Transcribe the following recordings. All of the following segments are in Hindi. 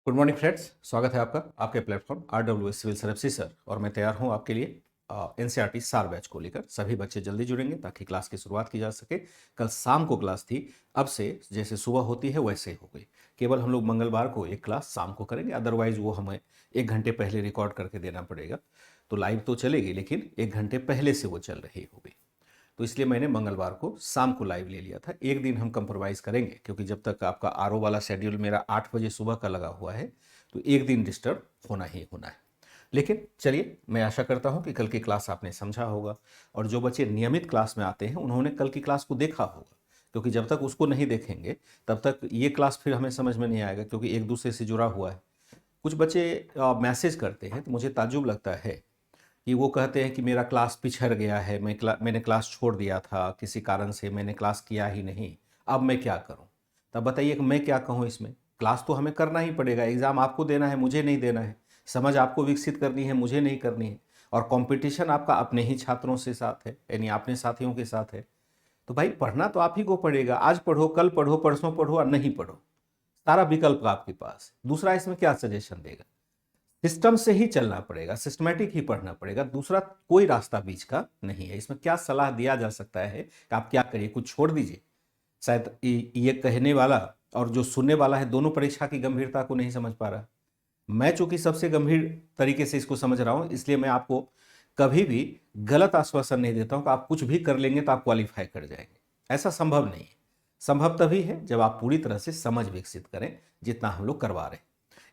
गुड मॉर्निंग फ्रेंड्स, स्वागत है आपका आपके platform RWS civil services sir. और मैं तैयार हूं आपके लिए NCERT सार बैच को लेकर। सभी बच्चे जल्दी जुड़ेंगे ताकि क्लास की शुरुआत की जा सके। कल शाम को क्लास थी, अब से जैसे सुबह होती है वैसे ही हो गई। केवल हम लोग मंगलवार को एक क्लास शाम को करेंगे, अदरवाइज वो हमें 1 घंटे पहले रिकॉर्ड करके देना पड़ेगा। तो लाइव तो चलेगी लेकिन 1 घंटे पहले से वो चल रही होगी। तो इसलिए मैंने मंगलवार को शाम को लाइव ले लिया था। एक दिन हम कंप्रोमाइज़ करेंगे क्योंकि जब तक आपका RO वाला शेड्यूल मेरा 8 बजे सुबह का लगा हुआ है तो एक दिन डिस्टर्ब होना ही होना है। लेकिन चलिए, मैं आशा करता हूं कि कल की क्लास आपने समझा होगा और जो बच्चे नियमित क्लास में आते हैं उन्होंने कल की क्लास को देखा होगा, क्योंकि जब तक उसको नहीं देखेंगे तब तक ये क्लास फिर हमें समझ में नहीं आएगा, क्योंकि एक दूसरे से जुड़ा हुआ है। कुछ बच्चे मैसेज करते हैं तो मुझे ताज्जुब लगता है कि वो कहते हैं कि मेरा क्लास पिछड़ गया है, मैंने क्लास छोड़ दिया था किसी कारण से, मैंने क्लास किया ही नहीं, अब मैं क्या करूं। तब बताइए कि मैं क्या कहूं इसमें। क्लास तो हमें करना ही पड़ेगा, एग्ज़ाम आपको देना है, मुझे नहीं देना है। समझ आपको विकसित करनी है, मुझे नहीं करनी है। और कंपटीशन आपका अपने ही छात्रों से साथ है, यानी अपने साथियों के साथ है। तो भाई पढ़ना तो आप ही को पड़ेगा। आज पढ़ो, कल पढ़ो, परसों पढ़ो और नहीं पढ़ो, सारा विकल्प आपके पास। दूसरा इसमें क्या सजेशन देगा? सिस्टम से ही चलना पड़ेगा, सिस्टमेटिक ही पढ़ना पड़ेगा, दूसरा कोई रास्ता बीच का नहीं है। इसमें क्या सलाह दिया जा सकता है कि आप क्या करिए, कुछ छोड़ दीजिए? शायद ये कहने वाला और जो सुनने वाला है दोनों परीक्षा की गंभीरता को नहीं समझ पा रहा। मैं चूंकि सबसे गंभीर तरीके से इसको समझ रहा हूं, इसलिए मैं आपको कभी भी गलत आश्वासन नहीं देता हूं कि आप कुछ भी कर लेंगे तो आप क्वालिफाई कर जाएंगे। ऐसा संभव नहीं है। संभव तभी है जब आप पूरी तरह से समझ विकसित करें, जितना हम लोग करवा रहे हैं।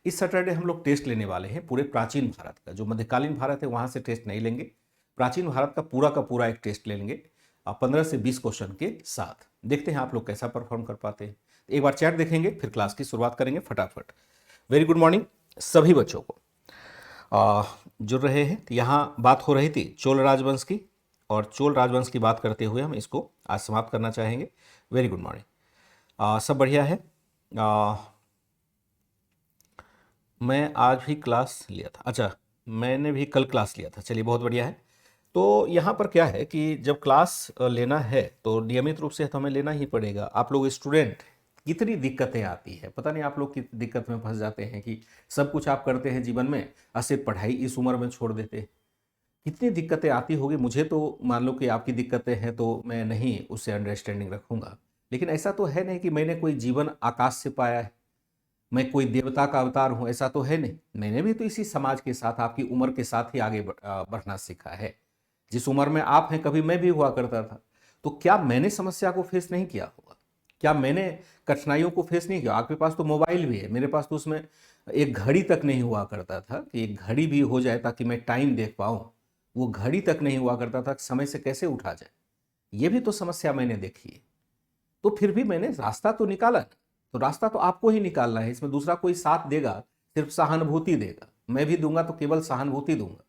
इस सैटरडे हम लोग टेस्ट लेने वाले हैं पूरे प्राचीन भारत का। जो मध्यकालीन भारत है वहां से टेस्ट नहीं लेंगे, प्राचीन भारत का पूरा एक टेस्ट ले लेंगे 15 से 20 क्वेश्चन के साथ। देखते हैं आप लोग कैसा परफॉर्म कर पाते हैं। एक बार चैट देखेंगे फिर क्लास की शुरुआत करेंगे फटाफट। वेरी गुड मॉर्निंग सभी बच्चों को। जुड़ रहे हैं तो यहाँ बात हो रही थी चोल राजवंश की, और चोल राजवंश की बात करते हुए हम इसको आज समाप्त करना चाहेंगे। वेरी गुड मॉर्निंग, सब बढ़िया है। मैं आज भी क्लास लिया था, अच्छा मैंने भी कल क्लास लिया था, चलिए बहुत बढ़िया है। तो यहाँ पर क्या है कि जब क्लास लेना है तो नियमित रूप से तो हमें लेना ही पड़ेगा। आप लोग स्टूडेंट, कितनी दिक्कतें आती है पता नहीं, आप लोग किस दिक्कत में फंस जाते हैं कि सब कुछ आप करते हैं जीवन में और सिर्फ पढ़ाई इस उम्र में छोड़ देते हैं। कितनी दिक्कतें आती होगी। मुझे तो मान लो कि आपकी दिक्कतें हैं तो मैं नहीं उससे अंडरस्टैंडिंग रखूंगा, लेकिन ऐसा तो है नहीं कि मैंने कोई जीवन आकाश से पाया है, मैं कोई देवता का अवतार हूं, ऐसा तो है नहीं। मैंने भी तो इसी समाज के साथ, आपकी उम्र के साथ ही आगे बढ़ना सीखा है। जिस उम्र में आप हैं कभी मैं भी हुआ करता था। तो क्या मैंने समस्या को फेस नहीं किया होगा? क्या मैंने कठिनाइयों को फेस नहीं किया? आपके पास तो मोबाइल भी है, मेरे पास तो उसमें एक घड़ी तक नहीं हुआ करता था कि एक घड़ी भी हो जाए ताकि मैं टाइम देख पाऊं। वो घड़ी तक नहीं हुआ करता था, समय से कैसे उठा जाए। ये भी तो समस्या मैंने देखी है। तो फिर भी मैंने रास्ता तो निकाला ना। तो रास्ता तो आपको ही निकालना है, इसमें दूसरा कोई साथ देगा सिर्फ सहानुभूति देगा। मैं भी दूंगा तो केवल सहानुभूति दूंगा।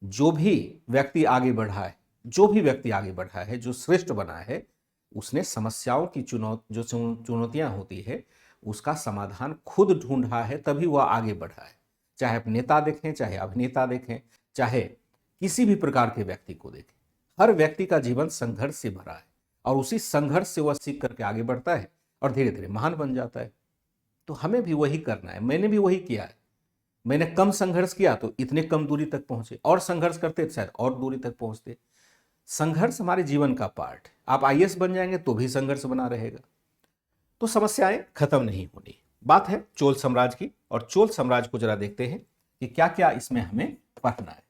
जो भी व्यक्ति आगे बढ़ा है, जो भी व्यक्ति आगे बढ़ा है, जो श्रेष्ठ बना है, उसने समस्याओं की चुनौतियां होती है उसका समाधान खुद ढूंढा है, तभी वह आगे बढ़ा है। चाहे आप नेता देखें, चाहे अभिनेता देखें, चाहे किसी भी प्रकार के व्यक्ति को देखें, हर व्यक्ति का जीवन संघर्ष से भरा है और उसी संघर्ष से वह सीख करके आगे बढ़ता है और धीरे धीरे महान बन जाता है। तो हमें भी वही करना है, मैंने भी वही किया है। मैंने कम संघर्ष किया तो इतने कम दूरी तक पहुंचे, और संघर्ष करते तो शायद और दूरी तक पहुंचते। संघर्ष हमारे जीवन का पार्ट है। आप IAS बन जाएंगे तो भी संघर्ष बना रहेगा। तो समस्याएं खत्म नहीं होनी। बात है चोल साम्राज्य की, और चोल साम्राज्य को जरा देखते हैं कि क्या क्या इसमें हमें पढ़ना है।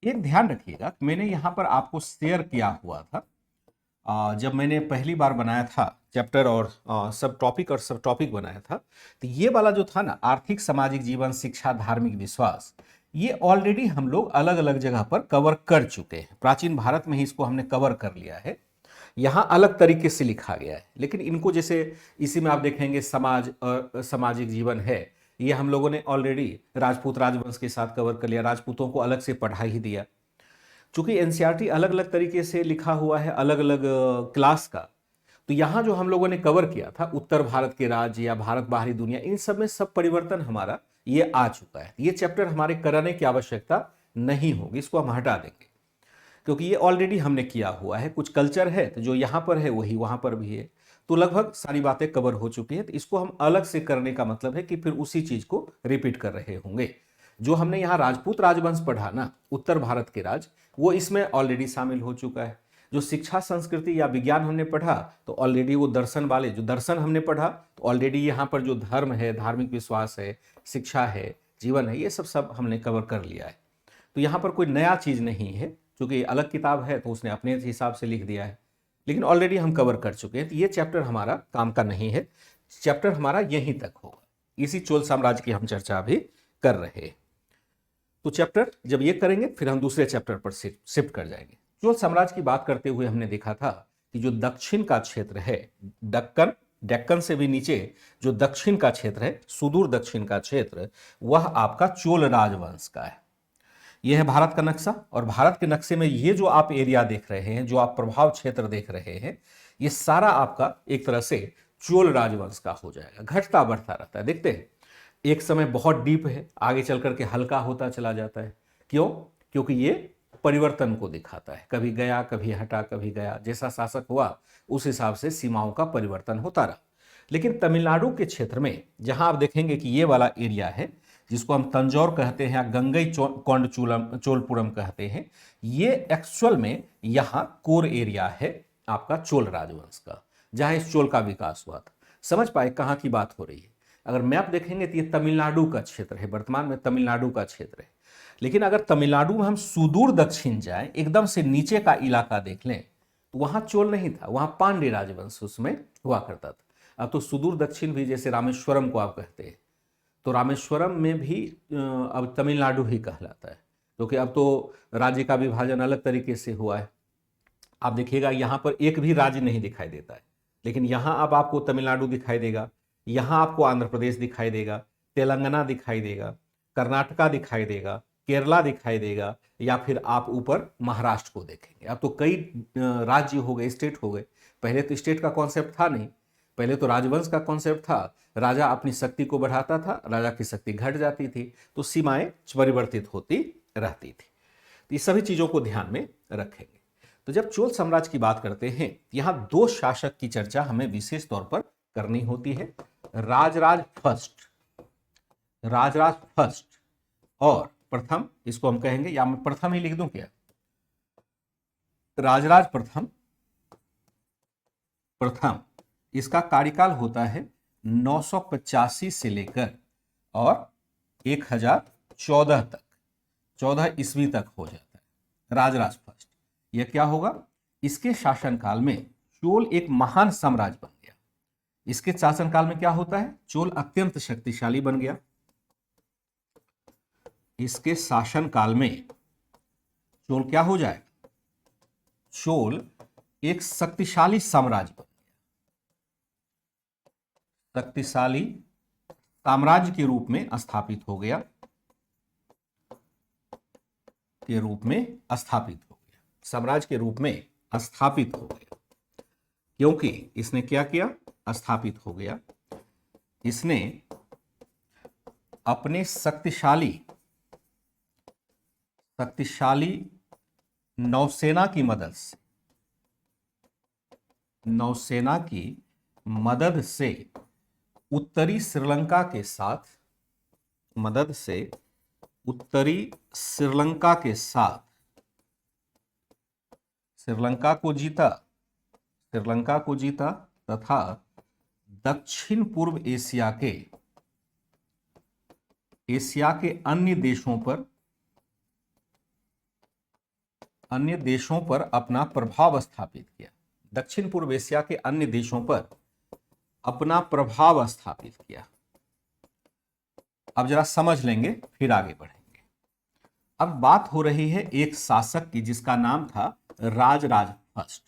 एक ध्यान रखिएगा, मैंने यहां पर आपको शेयर किया हुआ था जब मैंने पहली बार बनाया था चैप्टर और सब टॉपिक बनाया था, तो ये वाला जो था ना, आर्थिक सामाजिक जीवन शिक्षा धार्मिक विश्वास, ये ऑलरेडी हम लोग अलग अलग जगह पर कवर कर चुके हैं। प्राचीन भारत में ही इसको हमने कवर कर लिया है। यहाँ अलग तरीके से लिखा गया है, लेकिन इनको जैसे इसी में आप देखेंगे समाज और सामाजिक जीवन है, ये हम लोगों ने ऑलरेडी राजपूत राजवंश के साथ कवर कर लिया। राजपूतों को अलग से पढ़ा ही दिया। चूंकि NCERT अलग अलग तरीके से लिखा हुआ है, अलग अलग क्लास का, तो यहां जो हम लोगों ने कवर किया था उत्तर भारत के राज्य या भारत बाहरी दुनिया, इन सब में सब परिवर्तन हमारा ये आ चुका है। ये चैप्टर हमारे कराने की आवश्यकता नहीं होगी, इसको हम हटा देंगे क्योंकि ये ऑलरेडी हमने किया हुआ है। कुछ कल्चर है तो जो यहां पर है वही वहां पर भी है। तो लगभग सारी बातें कवर हो चुकी है। तो इसको हम अलग से करने का मतलब है कि फिर उसी चीज को रिपीट कर रहे होंगे। जो हमने यहाँ राजपूत राजवंश पढ़ा ना, उत्तर भारत के राज, वो इसमें ऑलरेडी शामिल हो चुका है। जो शिक्षा संस्कृति या विज्ञान हमने पढ़ा तो ऑलरेडी वो दर्शन वाले जो दर्शन हमने पढ़ा तो ऑलरेडी यहाँ पर जो धर्म है, धार्मिक विश्वास है, शिक्षा है, जीवन है, ये सब हमने कवर कर लिया है। तो यहाँ पर कोई नया चीज नहीं है, क्योंकि अलग किताब है तो उसने अपने हिसाब से लिख दिया है, लेकिन ऑलरेडी हम कवर कर चुके हैं। तो ये चैप्टर हमारा काम का नहीं है, चैप्टर हमारा यहीं तक होगा। इसी चोल साम्राज्य की हम चर्चा भी कर रहे हैं। तो चैप्टर जब ये करेंगे फिर हम दूसरे चैप्टर पर शिफ्ट कर जाएंगे। चोल साम्राज्य की बात करते हुए हमने देखा था कि जो दक्षिण का क्षेत्र है, डेक्कन से भी नीचे जो दक्षिण का क्षेत्र है, सुदूर दक्षिण का क्षेत्र, वह आपका चोल राजवंश का है। यह है भारत का नक्शा, और भारत के नक्शे में ये जो आप एरिया देख रहे हैं, जो आप प्रभाव क्षेत्र देख रहे हैं, ये सारा आपका एक तरह से चोल राजवंश का हो जाएगा। घटता बढ़ता रहता है, देखते हैं एक समय बहुत डीप है, आगे चल करके हल्का होता चला जाता है। क्यों? क्योंकि ये परिवर्तन को दिखाता है, कभी गया कभी हटा कभी गया, जैसा शासक हुआ उस हिसाब से सीमाओं का परिवर्तन होता रहा। लेकिन तमिलनाडु के क्षेत्र में जहां आप देखेंगे कि ये वाला एरिया है, जिसको हम तंजौर कहते हैं या गंगई चोलपुरम कहते हैं, ये एक्चुअल में यहाँ कोर एरिया है आपका चोल राजवंश का, जहां इस चोल का विकास हुआ था। समझ पाए कहाँ की बात हो रही है? अगर मैप देखेंगे तो ये तमिलनाडु का क्षेत्र है, वर्तमान में तमिलनाडु का क्षेत्र है। लेकिन अगर तमिलनाडु में हम सुदूर दक्षिण जाएं, एकदम से नीचे का इलाका देख लें, तो वहां चोल नहीं था, वहां पांड्य राजवंश उसमें हुआ करता था। अब तो सुदूर दक्षिण भी, जैसे रामेश्वरम को आप कहते हैं, तो रामेश्वरम में भी अब तमिलनाडु ही कहलाता है, क्योंकि अब तो राज्य का विभाजन अलग तरीके से हुआ है। आप देखिएगा यहाँ पर एक भी राज्य नहीं दिखाई देता है, लेकिन यहाँ अब आपको तमिलनाडु दिखाई देगा, यहाँ आपको आंध्र प्रदेश दिखाई देगा, तेलंगाना दिखाई देगा, कर्नाटका दिखाई देगा, केरला दिखाई देगा, या फिर आप ऊपर महाराष्ट्र को देखेंगे। अब तो कई राज्य हो गए, स्टेट हो गए। पहले तो स्टेट का कॉन्सेप्ट था नहीं, पहले तो राजवंश का कॉन्सेप्ट था। राजा अपनी शक्ति को बढ़ाता था, राजा की शक्ति घट जाती थी, तो सीमाएं परिवर्तित होती रहती थी। तो ये सभी चीजों को ध्यान में रखेंगे। तो जब चोल साम्राज्य की बात करते हैं, यहाँ दो शासक की चर्चा हमें विशेष तौर पर करनी होती है, राजराज फर्स्ट और प्रथम, इसको हम कहेंगे, या मैं प्रथम ही लिख दूं क्या? राजराज प्रथम, इसका कार्यकाल होता है 985 से लेकर और 1014 तक, 14 ईस्वी तक हो जाता है राजराज फर्स्ट। यह क्या होगा? इसके शासनकाल में चोल एक महान साम्राज्य बन गया। इसके शासनकाल में क्या होता है? चोल अत्यंत शक्तिशाली बन गया। इसके शासनकाल में चोल क्या हो जाएगा? चोल एक शक्तिशाली साम्राज्य बन गया, शक्तिशाली साम्राज्य के रूप में स्थापित हो गया, साम्राज्य के रूप में स्थापित हो गया। क्योंकि इसने क्या किया? स्थापित हो गया। इसने अपने शक्तिशाली नौसेना की मदद से उत्तरी श्रीलंका के साथ श्रीलंका को जीता तथा दक्षिण पूर्व एशिया के अन्य देशों पर अपना प्रभाव स्थापित किया। दक्षिण पूर्व एशिया के अन्य देशों पर अपना प्रभाव स्थापित किया। अब जरा समझ लेंगे फिर आगे बढ़ेंगे। अब बात हो रही है एक शासक की, जिसका नाम था राजराज फर्स्ट।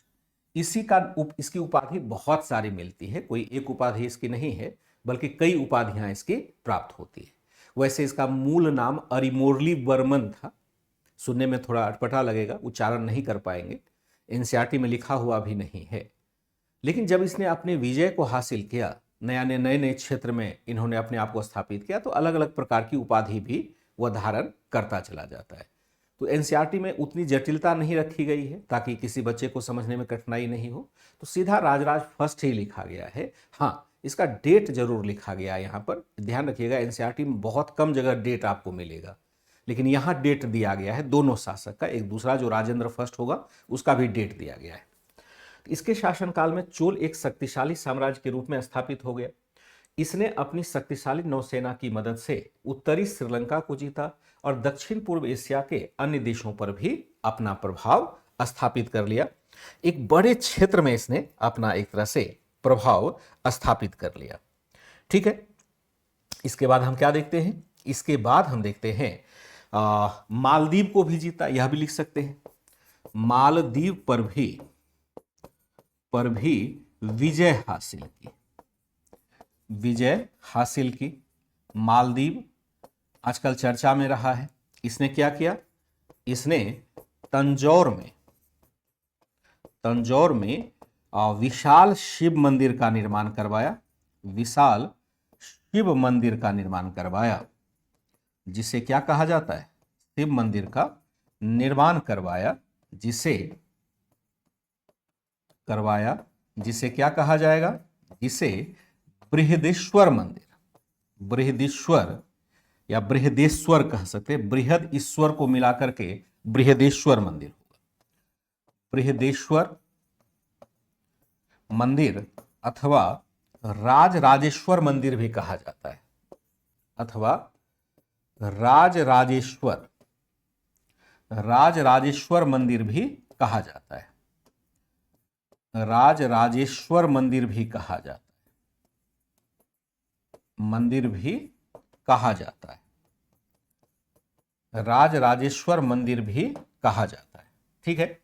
इसकी उपाधि बहुत सारी मिलती है, कोई एक उपाधि इसकी नहीं है, बल्कि कई उपाधियां इसकी प्राप्त होती है। वैसे इसका मूल नाम अरिमोर्ली वर्मन था। सुनने में थोड़ा अटपटा लगेगा, उच्चारण नहीं कर पाएंगे, एनसीईआरटी में लिखा हुआ भी नहीं है। लेकिन जब इसने अपने विजय को हासिल किया, नए क्षेत्र में इन्होंने अपने आप को स्थापित किया, तो अलग अलग प्रकार की उपाधि भी वह धारण करता चला जाता है। तो एनसीईआरटी में उतनी जटिलता नहीं रखी गई है ताकि किसी बच्चे को समझने में कठिनाई नहीं हो, तो सीधा राजराज फर्स्ट ही लिखा गया है। हाँ, इसका डेट जरूर लिखा गया है यहाँ पर, ध्यान रखिएगा। एनसीईआरटी में बहुत कम जगह डेट आपको मिलेगा, लेकिन यहाँ डेट दिया गया है दोनों शासक का, एक दूसरा जो राजेंद्र फर्स्ट होगा उसका भी डेट दिया गया है। इसके शासनकाल में चोल एक शक्तिशाली साम्राज्य के रूप में स्थापित हो गया। इसने अपनी शक्तिशाली नौसेना की मदद से उत्तरी श्रीलंका को जीता और दक्षिण पूर्व एशिया के अन्य देशों पर भी अपना प्रभाव स्थापित कर लिया। एक बड़े क्षेत्र में इसने अपना एक तरह से प्रभाव स्थापित कर लिया। ठीक है, इसके बाद हम क्या देखते हैं? इसके बाद हम देखते हैं मालदीव को भी जीता, यह भी लिख सकते हैं। मालदीव पर भी विजय हासिल की। मालदीव आजकल चर्चा में रहा है। इसने क्या किया? इसने तंजौर में विशाल शिव मंदिर का निर्माण करवाया। जिसे क्या कहा जाता है? शिव मंदिर का निर्माण करवाया, जिसे क्या कहा जाएगा? जिसे बृहदेश्वर मंदिर, बृहदेश्वर या बृहदेश्वर कह सकते हैं। बृहद ईश्वर को मिलाकर के बृहदेश्वर मंदिर होगा। बृहदेश्वर मंदिर अथवा राजराजेश्वर मंदिर भी कहा जाता है, अथवा राजराजेश्वर मंदिर भी कहा जाता है। राजराजेश्वर मंदिर भी कहा जाता है। राजराजेश्वर मंदिर भी कहा जाता है। ठीक है,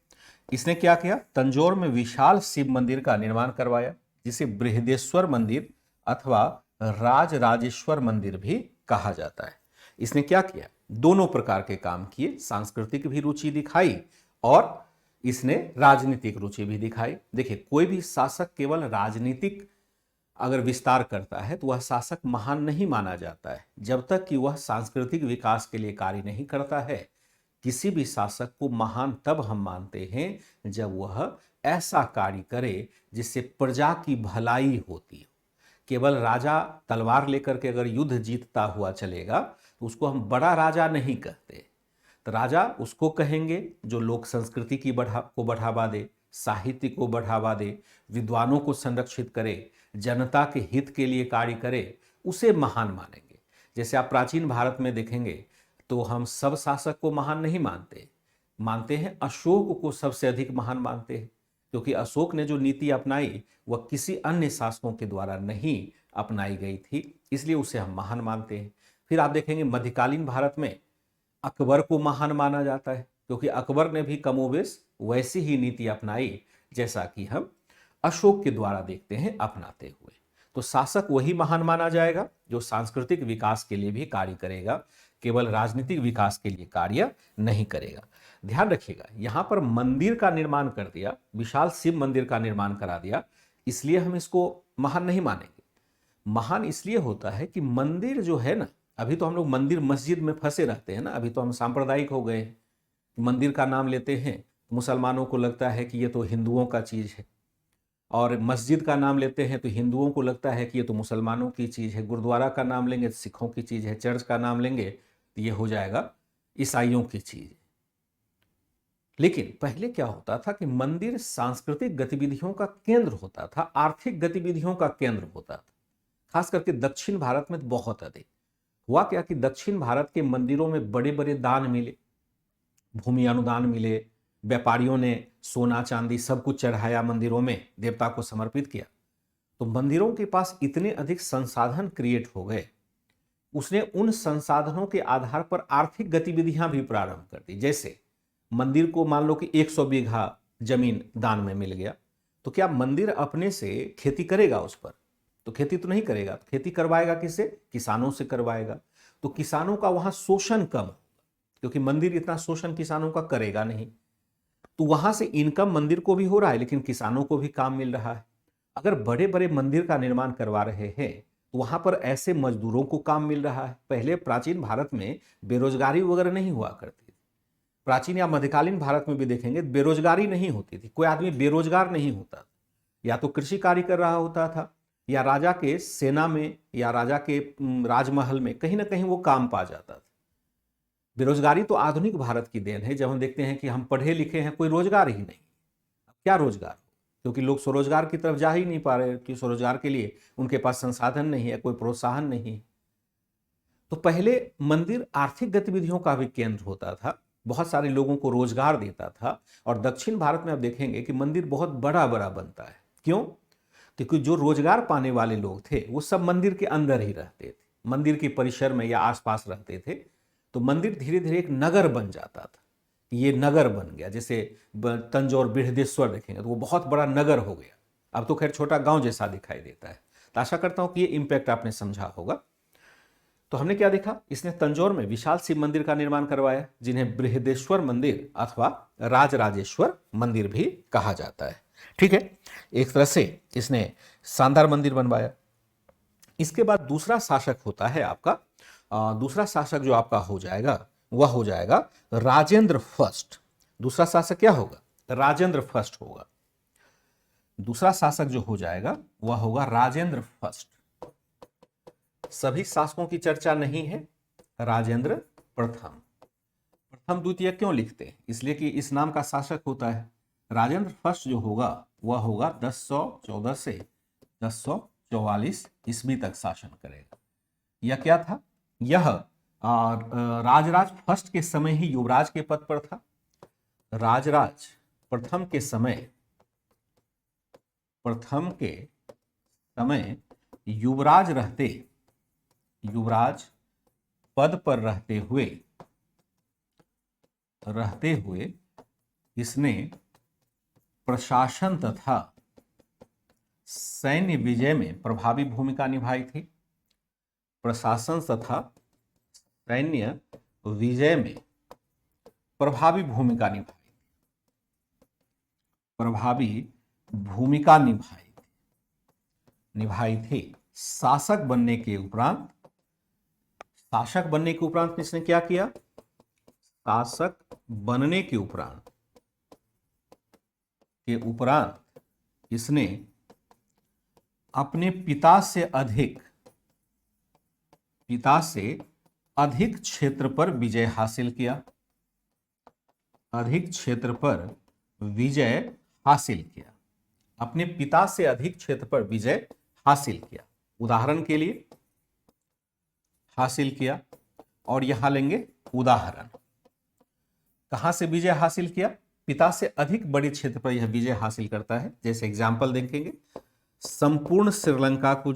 इसने क्या किया? तंजौर में विशाल शिव मंदिर का निर्माण करवाया, जिसे बृहदेश्वर मंदिर अथवा राजराजेश्वर मंदिर भी कहा जाता है। इसने क्या किया? दोनों प्रकार के काम किए, सांस्कृतिक भी रुचि दिखाई और इसने राजनीतिक रुचि भी दिखाई। देखिए, कोई भी शासक केवल राजनीतिक अगर विस्तार करता है तो वह शासक महान नहीं माना जाता है, जब तक कि वह सांस्कृतिक विकास के लिए कार्य नहीं करता है। किसी भी शासक को महान तब हम मानते हैं जब वह ऐसा कार्य करे जिससे प्रजा की भलाई होती हो। केवल राजा तलवार लेकर के अगर युद्ध जीतता हुआ चलेगा तो उसको हम बड़ा राजा नहीं कहते। तो राजा उसको कहेंगे जो लोक संस्कृति को बढ़ावा दे, साहित्य को बढ़ावा दे, विद्वानों को संरक्षित करे, जनता के हित के लिए कार्य करे, उसे महान मानेंगे। जैसे आप प्राचीन भारत में देखेंगे तो हम सब शासक को महान नहीं मानते हैं अशोक को सबसे अधिक महान मानते हैं, क्योंकि अशोक ने जो नीति अपनाई वह किसी अन्य शासकों के द्वारा नहीं अपनाई गई थी, इसलिए उसे हम महान मानते हैं। फिर आप देखेंगे मध्यकालीन भारत में अकबर को महान माना जाता है, क्योंकि अकबर ने भी कमोबेश वैसी ही नीति अपनाई जैसा कि हम अशोक के द्वारा देखते हैं अपनाते हुए। तो शासक वही महान माना जाएगा जो सांस्कृतिक विकास के लिए भी कार्य करेगा, केवल राजनीतिक विकास के लिए कार्य नहीं करेगा। ध्यान रखिएगा, यहां पर मंदिर का निर्माण कर दिया, विशाल शिव मंदिर का निर्माण करा दिया, इसलिए हम इसको महान नहीं मानेंगे। महान इसलिए होता है कि मंदिर जो है ना, अभी तो हम लोग मंदिर मस्जिद में फंसे रहते हैं ना, अभी तो हम सांप्रदायिक हो गए। मंदिर का नाम लेते हैं मुसलमानों को लगता है कि ये तो हिंदुओं का चीज है, और मस्जिद का नाम लेते हैं तो हिंदुओं को लगता है कि ये तो मुसलमानों की चीज है। गुरुद्वारा का नाम लेंगे तो सिखों की चीज है, चर्च का नाम लेंगे तो ये हो जाएगा ईसाइयों की चीज। लेकिन पहले क्या होता था कि मंदिर सांस्कृतिक गतिविधियों का केंद्र होता था, आर्थिक गतिविधियों का केंद्र होता था। खास करके दक्षिण भारत में बहुत अधिक हुआ क्या कि दक्षिण भारत के मंदिरों में बड़े बड़े दान मिले, भूमि अनुदान मिले, व्यापारियों ने सोना चांदी सब कुछ चढ़ाया, मंदिरों में देवता को समर्पित किया। तो मंदिरों के पास इतने अधिक संसाधन क्रिएट हो गए, उसने उन संसाधनों के आधार पर आर्थिक गतिविधियां भी प्रारंभ कर दी। जैसे मंदिर को मान लो कि 100 बीघा जमीन दान में मिल गया, तो क्या मंदिर अपने से खेती करेगा उस पर? तो खेती तो नहीं करेगा। तो खेती करवाएगा किससे? किसानों से करवाएगा। तो किसानों का वहां शोषण कम होगा, क्योंकि मंदिर इतना शोषण किसानों का करेगा नहीं। तो वहां से इनकम मंदिर को भी हो रहा है, लेकिन किसानों को भी काम मिल रहा है। अगर बड़े बड़े मंदिर का निर्माण करवा रहे हैं तो वहां पर ऐसे मजदूरों को काम मिल रहा है। पहले प्राचीन भारत में बेरोजगारी वगैरह नहीं हुआ करती थी, प्राचीन या मध्यकालीन भारत में भी देखेंगे बेरोजगारी नहीं होती थी, कोई आदमी बेरोजगार नहीं होता था। या तो कृषि कार्य कर रहा होता था, या राजा के सेना में या राजा के राजमहल में कहीं ना कहीं वो काम पा जाता था। बेरोजगारी तो आधुनिक भारत की देन है। जब हम देखते हैं कि हम पढ़े लिखे हैं, कोई रोजगार ही नहीं, अब क्या रोजगार? क्योंकि लोग स्वरोजगार की तरफ जा ही नहीं पा रहे, कि स्वरोजगार के लिए उनके पास संसाधन नहीं है, कोई प्रोत्साहन नहीं। तो पहले मंदिर आर्थिक गतिविधियों का भी केंद्र होता था, बहुत सारे लोगों को रोजगार देता था। और दक्षिण भारत में आप देखेंगे कि मंदिर बहुत बड़ा बड़ा बनता है। क्यों? क्योंकि जो रोजगार पाने वाले लोग थे वो सब मंदिर के अंदर ही रहते थे, मंदिर के परिसर में या आसपास रहते थे। तो मंदिर धीरे धीरे एक नगर बन जाता था। ये नगर बन गया, जैसे तंजौर बृहदेश्वर देखेंगे तो वो बहुत बड़ा नगर हो गया। अब तो खैर छोटा गांव जैसा दिखाई देता है। तो आशा करता हूं कि ये इंपैक्ट आपने समझा होगा। तो हमने क्या देखा, इसने तंजौर में विशाल शिव मंदिर का निर्माण करवाया, जिन्हें बृहदेश्वर मंदिर अथवा राजराजेश्वर मंदिर भी कहा जाता है। ठीक है, एक तरह से इसने शानदार मंदिर बनवाया। इसके बाद दूसरा शासक होता है आपका, दूसरा शासक जो आपका हो जाएगा वह हो जाएगा राजेंद्र फर्स्ट। दूसरा शासक क्या होगा? राजेंद्र फर्स्ट होगा। दूसरा शासक जो हो जाएगा वह होगा राजेंद्र फर्स्ट। सभी शासकों की चर्चा नहीं है, राजेंद्र प्रथम। प्रथम द्वितीय क्यों लिखते हैं? इसलिए कि इस नाम का शासक होता है। राजेंद्र फर्स्ट जो होगा वह होगा 1014 से 1044 ईस्वी तक शासन करेगा। यह क्या था? यह राजराज फर्स्ट के समय ही युवराज के पद पर था। राजराज प्रथम के समय युवराज पद पर रहते हुए इसने प्रशासन तथा सैन्य विजय में प्रभावी भूमिका निभाई थी। प्रशासन तथा सैन्य विजय में प्रभावी भूमिका निभाई थी। शासक बनने के उपरांत इसने क्या किया? शासक बनने के उपरांत इसने अपने पिता से अधिक क्षेत्र पर विजय हासिल किया। अपने पिता से अधिक क्षेत्र पर विजय हासिल किया। उदाहरण के लिए हासिल किया, और यहां लेंगे उदाहरण। कहां से विजय हासिल किया? पिता से अधिक बड़े क्षेत्र पर यह विजय हासिल करता है। जैसे एग्जाम्पल देखेंगे, संपूर्ण श्रीलंका को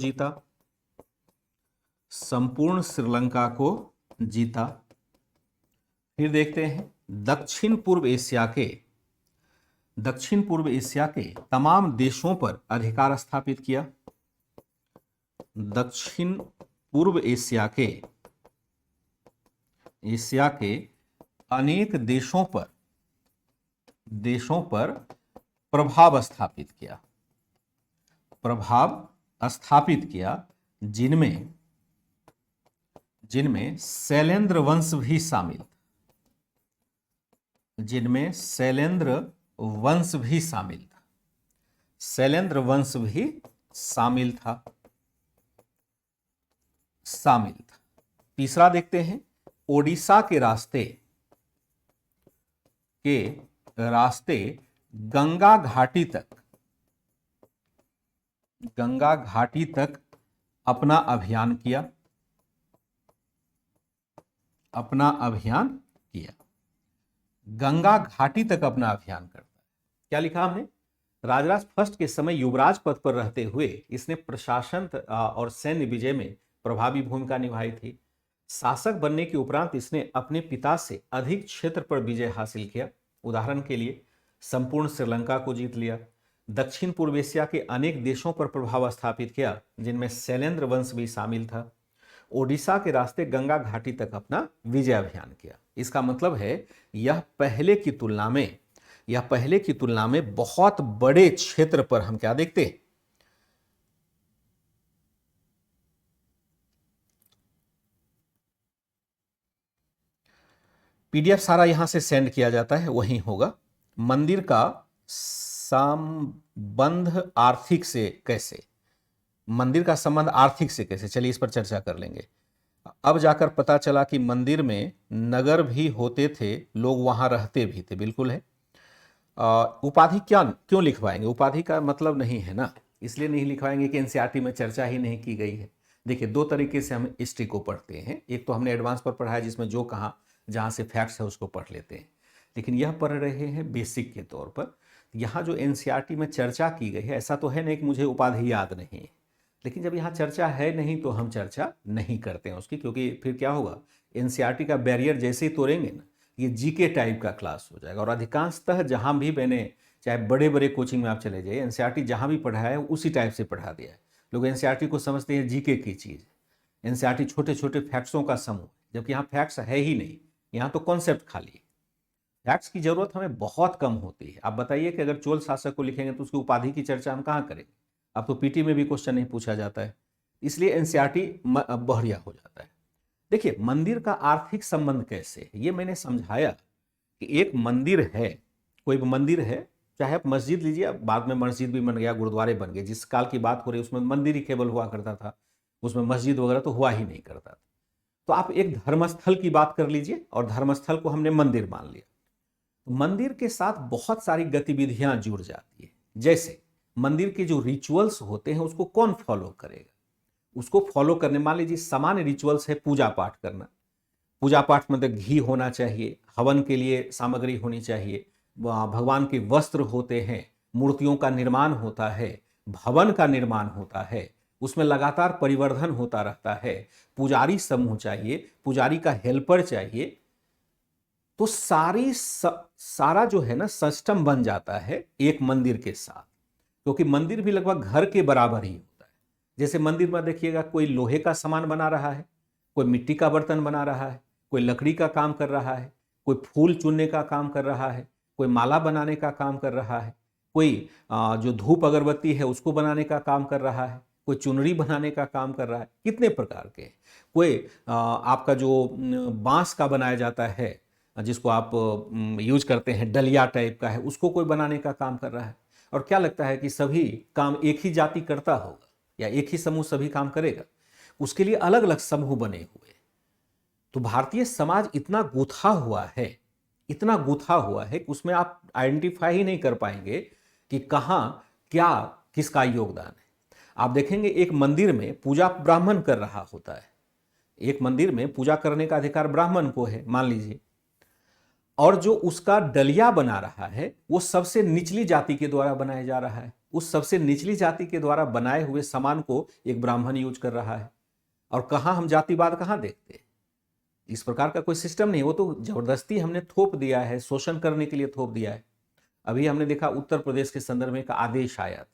जीता। फिर देखते हैं दक्षिण पूर्व एशिया के तमाम देशों पर अधिकार स्थापित किया। दक्षिण पूर्व एशिया के अनेक देशों पर प्रभाव स्थापित किया, जिनमें शैलेंद्र वंश भी शामिल था। तीसरा देखते हैं, ओडिशा के रास्ते गंगा घाटी तक अपना अभियान किया। गंगा घाटी तक अपना अभियान करता है। क्या लिखा हमने? राजराज फर्स्ट के समय युवराज पद पर रहते हुए इसने प्रशासन और सैन्य विजय में प्रभावी भूमिका निभाई थी। शासक बनने के उपरांत इसने अपने पिता से अधिक क्षेत्र पर विजय हासिल किया। उदाहरण के लिए संपूर्ण श्रीलंका को जीत लिया। दक्षिण पूर्व एशिया के अनेक देशों पर प्रभाव स्थापित किया, जिनमें शैलेंद्र वंश भी शामिल था। ओडिशा के रास्ते गंगा घाटी तक अपना विजय अभियान किया। इसका मतलब है यह पहले की तुलना में बहुत बड़े क्षेत्र पर हम क्या देखते हैं? पीडीएफ सारा यहाँ से सेंड किया जाता है, वहीं होगा। मंदिर का संबंध आर्थिक से कैसे, मंदिर का संबंध आर्थिक से कैसे, चलिए इस पर चर्चा कर लेंगे। अब जाकर पता चला कि मंदिर में नगर भी होते थे, लोग वहां रहते भी थे, बिल्कुल है। उपाधि क्या क्यों लिखवाएंगे, उपाधि का मतलब नहीं है ना, इसलिए नहीं लिखवाएंगे कि एनसीईआरटी में चर्चा ही नहीं की गई है। देखिए, दो तरीके से हम हिस्ट्री को पढ़ते हैं, एक तो हमने एडवांस पर पढ़ा है जिसमें जो कहा जहाँ से फैक्ट्स है उसको पढ़ लेते हैं, लेकिन यह पढ़ रहे हैं बेसिक के तौर पर। यहाँ जो एनसीईआरटी में चर्चा की गई है, ऐसा तो है नहीं कि मुझे उपाधि याद नहीं है, लेकिन जब यहाँ चर्चा है नहीं तो हम चर्चा नहीं करते हैं उसकी, क्योंकि फिर क्या होगा, एनसीईआरटी का बैरियर जैसे ही तोड़ेंगे ना, ये जीके टाइप का क्लास हो जाएगा। और अधिकांशतः जहाँ भी मैंने, चाहे बड़े बड़े कोचिंग में आप चले जाइए, एनसीईआरटी जहाँ भी पढ़ाया है उसी टाइप से पढ़ा दिया है। लोग एनसीईआरटी को समझते हैं जीके की चीज़, एनसीईआरटी छोटे छोटे फैक्ट्सों का समूह, जबकि यहाँ फैक्ट्स है ही नहीं, यहाँ तो कॉन्सेप्ट खाली है। फैक्ट्स की जरूरत हमें बहुत कम होती है। आप बताइए कि अगर चोल शासक को लिखेंगे तो उसकी उपाधि की चर्चा हम कहाँ करेंगे। अब तो पीटी में भी क्वेश्चन नहीं पूछा जाता है, इसलिए एनसीईआरटी बढ़िया हो जाता है। देखिए, मंदिर का आर्थिक संबंध कैसे है, ये मैंने समझाया कि एक मंदिर है, कोई भी मंदिर है, चाहे आप मस्जिद लीजिए, बाद में मस्जिद भी बन गया, गुरुद्वारे बन गए, जिस काल की बात हो रही है उसमें मंदिर ही केवल हुआ करता था, उसमें मस्जिद वगैरह तो हुआ ही नहीं करता था। तो आप एक धर्मस्थल की बात कर लीजिए और धर्मस्थल को हमने मंदिर मान लिया, तो मंदिर के साथ बहुत सारी गतिविधियां जुड़ जाती है। जैसे मंदिर के जो रिचुअल्स होते हैं उसको कौन फॉलो करेगा, उसको फॉलो करने, मान लीजिए सामान्य रिचुअल्स है पूजा पाठ करना, पूजा पाठ में तो घी होना चाहिए, हवन के लिए सामग्री होनी चाहिए, भगवान के वस्त्र होते हैं, मूर्तियों का निर्माण होता है, भवन का निर्माण होता है, उसमें लगातार परिवर्धन होता रहता है, पुजारी समूह चाहिए, पुजारी का हेल्पर चाहिए। तो सारा जो है ना सिस्टम बन जाता है एक मंदिर के साथ, क्योंकि मंदिर भी लगभग घर के बराबर ही होता है। जैसे मंदिर में देखिएगा, कोई लोहे का सामान बना रहा है, कोई मिट्टी का बर्तन बना रहा है, कोई लकड़ी का काम कर रहा है, कोई फूल चुनने का काम कर रहा है, कोई माला बनाने का काम कर रहा है, कोई जो धूप अगरबत्ती है उसको बनाने का काम कर रहा है, कोई चुनरी बनाने का काम कर रहा है, कितने प्रकार के। कोई आपका जो बांस का बनाया जाता है, जिसको आप यूज करते हैं, डलिया टाइप का है, उसको कोई बनाने का काम कर रहा है। और क्या लगता है कि सभी काम एक ही जाति करता होगा या एक ही समूह सभी काम करेगा? उसके लिए अलग अलग समूह बने हुए। तो भारतीय समाज इतना गूथा हुआ है, इतना गूथा हुआ है कि उसमें आप आइडेंटिफाई ही नहीं कर पाएंगे कि कहाँ क्या किसका योगदान है। आप देखेंगे एक मंदिर में पूजा ब्राह्मण कर रहा होता है, एक मंदिर में पूजा करने का अधिकार ब्राह्मण को है मान लीजिए, और जो उसका डलिया बना रहा है वो सबसे निचली जाति के द्वारा बनाया जा रहा है, उस सबसे निचली जाति के द्वारा बनाए हुए सामान को एक ब्राह्मण यूज कर रहा है। और कहाँ हम जातिवाद कहाँ देखते हैं, इस प्रकार का कोई सिस्टम नहीं, वो तो जबरदस्ती हमने थोप दिया है, शोषण करने के लिए थोप दिया है। अभी हमने देखा उत्तर प्रदेश के संदर्भ में एक आदेश आया था,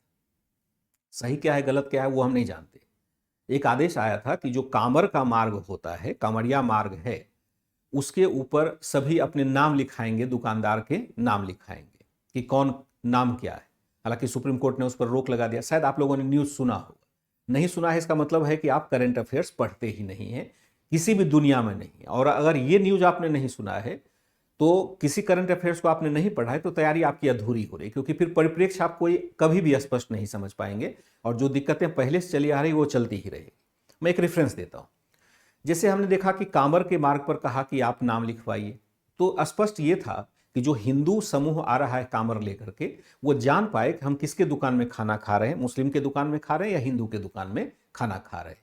सही क्या है गलत क्या है वो हम नहीं जानते। एक आदेश आया था कि जो कांवर का मार्ग होता है, कांवरिया मार्ग है, उसके ऊपर सभी अपने नाम लिखाएंगे, दुकानदार के नाम लिखाएंगे कि कौन नाम क्या है। हालांकि सुप्रीम कोर्ट ने उस पर रोक लगा दिया। शायद आप लोगों ने न्यूज़ सुना होगा, नहीं सुना है इसका मतलब है कि आप करंट अफेयर्स पढ़ते ही नहीं है, किसी भी दुनिया में नहीं। और अगर ये न्यूज़ आपने नहीं सुना है तो किसी करंट अफेयर्स को आपने नहीं पढ़ा है तो तैयारी आपकी अधूरी हो रही, क्योंकि फिर परिप्रेक्ष्य आप कोई कभी भी स्पष्ट नहीं समझ पाएंगे और जो दिक्कतें पहले से चली आ रही वो चलती ही रहेगी। मैं एक रेफरेंस देता हूँ। जैसे हमने देखा कि कांवर के मार्ग पर कहा कि आप नाम लिखवाइए, तो स्पष्ट ये था कि जो हिंदू समूह आ रहा है कांवर लेकर के, वो जान पाए कि हम किसके दुकान में खाना खा रहे हैं, मुस्लिम के दुकान में खा रहे हैं या हिंदू के दुकान में खाना खा रहे हैं।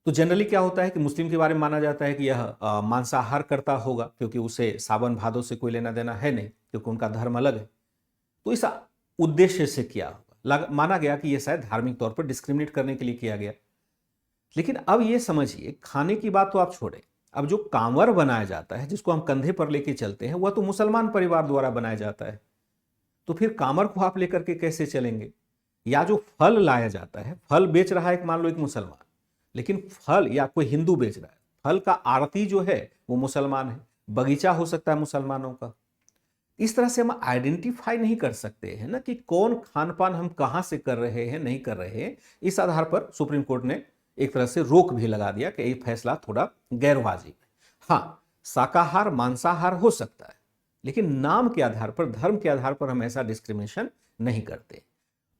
तो जनरली क्या होता है कि मुस्लिम के बारे में माना जाता है कि यह मांसाहार करता होगा, क्योंकि उसे सावन भादों से कोई लेना देना है नहीं, क्योंकि उनका धर्म अलग है। तो इस उद्देश्य से किया होगा, माना गया कि यह शायद धार्मिक तौर पर डिस्क्रिमिनेट करने के लिए किया गया। लेकिन अब ये समझिए, खाने की बात तो आप छोड़ें, अब जो कांवर बनाया जाता है, जिसको हम कंधे पर लेके चलते हैं, वह तो मुसलमान परिवार द्वारा बनाया जाता है। तो फिर कांवर को आप लेकर के कैसे चलेंगे? या जो फल लाया जाता है, फल बेच रहा है मान लो एक मुसलमान, लेकिन फल या कोई हिंदू बेच रहा है, फल का आड़ती जो है वो मुसलमान है, बगीचा हो सकता है मुसलमानों का। इस तरह से हम आइडेंटिफाई नहीं कर सकते हैं ना कि कौन खान पान हम कहां से कर रहे हैं, नहीं कर रहे हैं। इस आधार पर सुप्रीम कोर्ट ने एक तरह से रोक भी लगा दिया कि ये फैसला थोड़ा गैरवाजिब है। हाँ, शाकाहार मांसाहार हो सकता है, लेकिन नाम के आधार पर, धर्म के आधार पर हम ऐसा डिस्क्रिमिनेशन नहीं करते।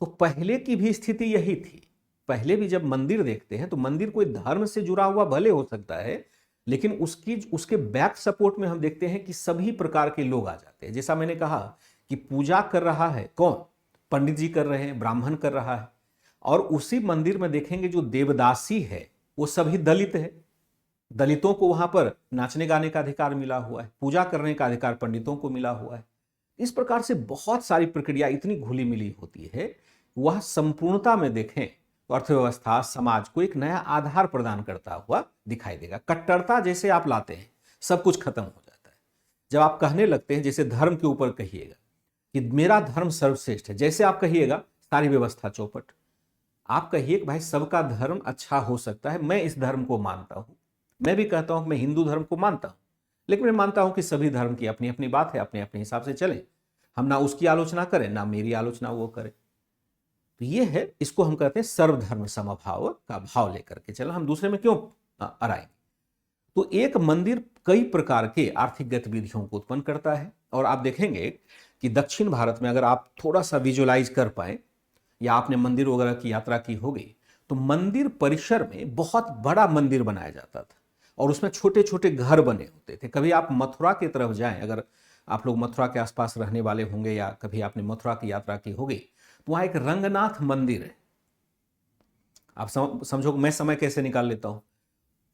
तो पहले की भी स्थिति यही थी। पहले भी जब मंदिर देखते हैं तो मंदिर कोई धर्म से जुड़ा हुआ भले हो सकता है, लेकिन उसके बैक सपोर्ट में हम देखते हैं कि सभी प्रकार के लोग आ जाते हैं। जैसा मैंने कहा कि पूजा कर रहा है कौन, पंडित जी कर रहे हैं, ब्राह्मण कर रहा है, और उसी मंदिर में देखेंगे जो देवदासी है वो सभी दलित है। दलितों को वहां पर नाचने गाने का अधिकार मिला हुआ है, पूजा करने का अधिकार पंडितों को मिला हुआ है। इस प्रकार से बहुत सारी प्रक्रिया इतनी घुली मिली होती है, वह संपूर्णता में देखें तो अर्थव्यवस्था समाज को एक नया आधार प्रदान करता हुआ दिखाई देगा। कट्टरता जैसे आप लाते हैं सब कुछ खत्म हो जाता है। जब आप कहने लगते हैं, जैसे धर्म के ऊपर कहिएगा कि मेरा धर्म सर्वश्रेष्ठ है, जैसे आप कहिएगा सारी व्यवस्था चौपट। आप कहिए कि भाई सबका धर्म अच्छा हो सकता है, मैं इस धर्म को मानता हूं, मैं भी कहता हूं कि मैं हिंदू धर्म को मानता हूं, लेकिन मैं मानता हूं कि सभी धर्म की अपनी अपनी बात है, अपने अपने हिसाब से चले, हम ना उसकी आलोचना करें ना मेरी आलोचना वो करे। तो ये है, इसको हम कहते हैं सर्वधर्म समभाव का भाव लेकर के चलना। हम दूसरे में क्यों अड़ाएंगे। तो एक मंदिर कई प्रकार के आर्थिक गतिविधियों को उत्पन्न करता है, और आप देखेंगे कि दक्षिण भारत में अगर आप थोड़ा सा विजुअलाइज कर पाए, या आपने मंदिर वगैरह की यात्रा की होगी, तो मंदिर परिसर में बहुत बड़ा मंदिर बनाया जाता था और उसमें छोटे छोटे घर बने होते थे। कभी आप मथुरा की तरफ जाएं, अगर आप लोग मथुरा के आसपास रहने वाले होंगे या कभी आपने मथुरा की यात्रा की होगी, तो वहां एक रंगनाथ मंदिर है। आप समझो मैं समय कैसे निकाल लेता हूं,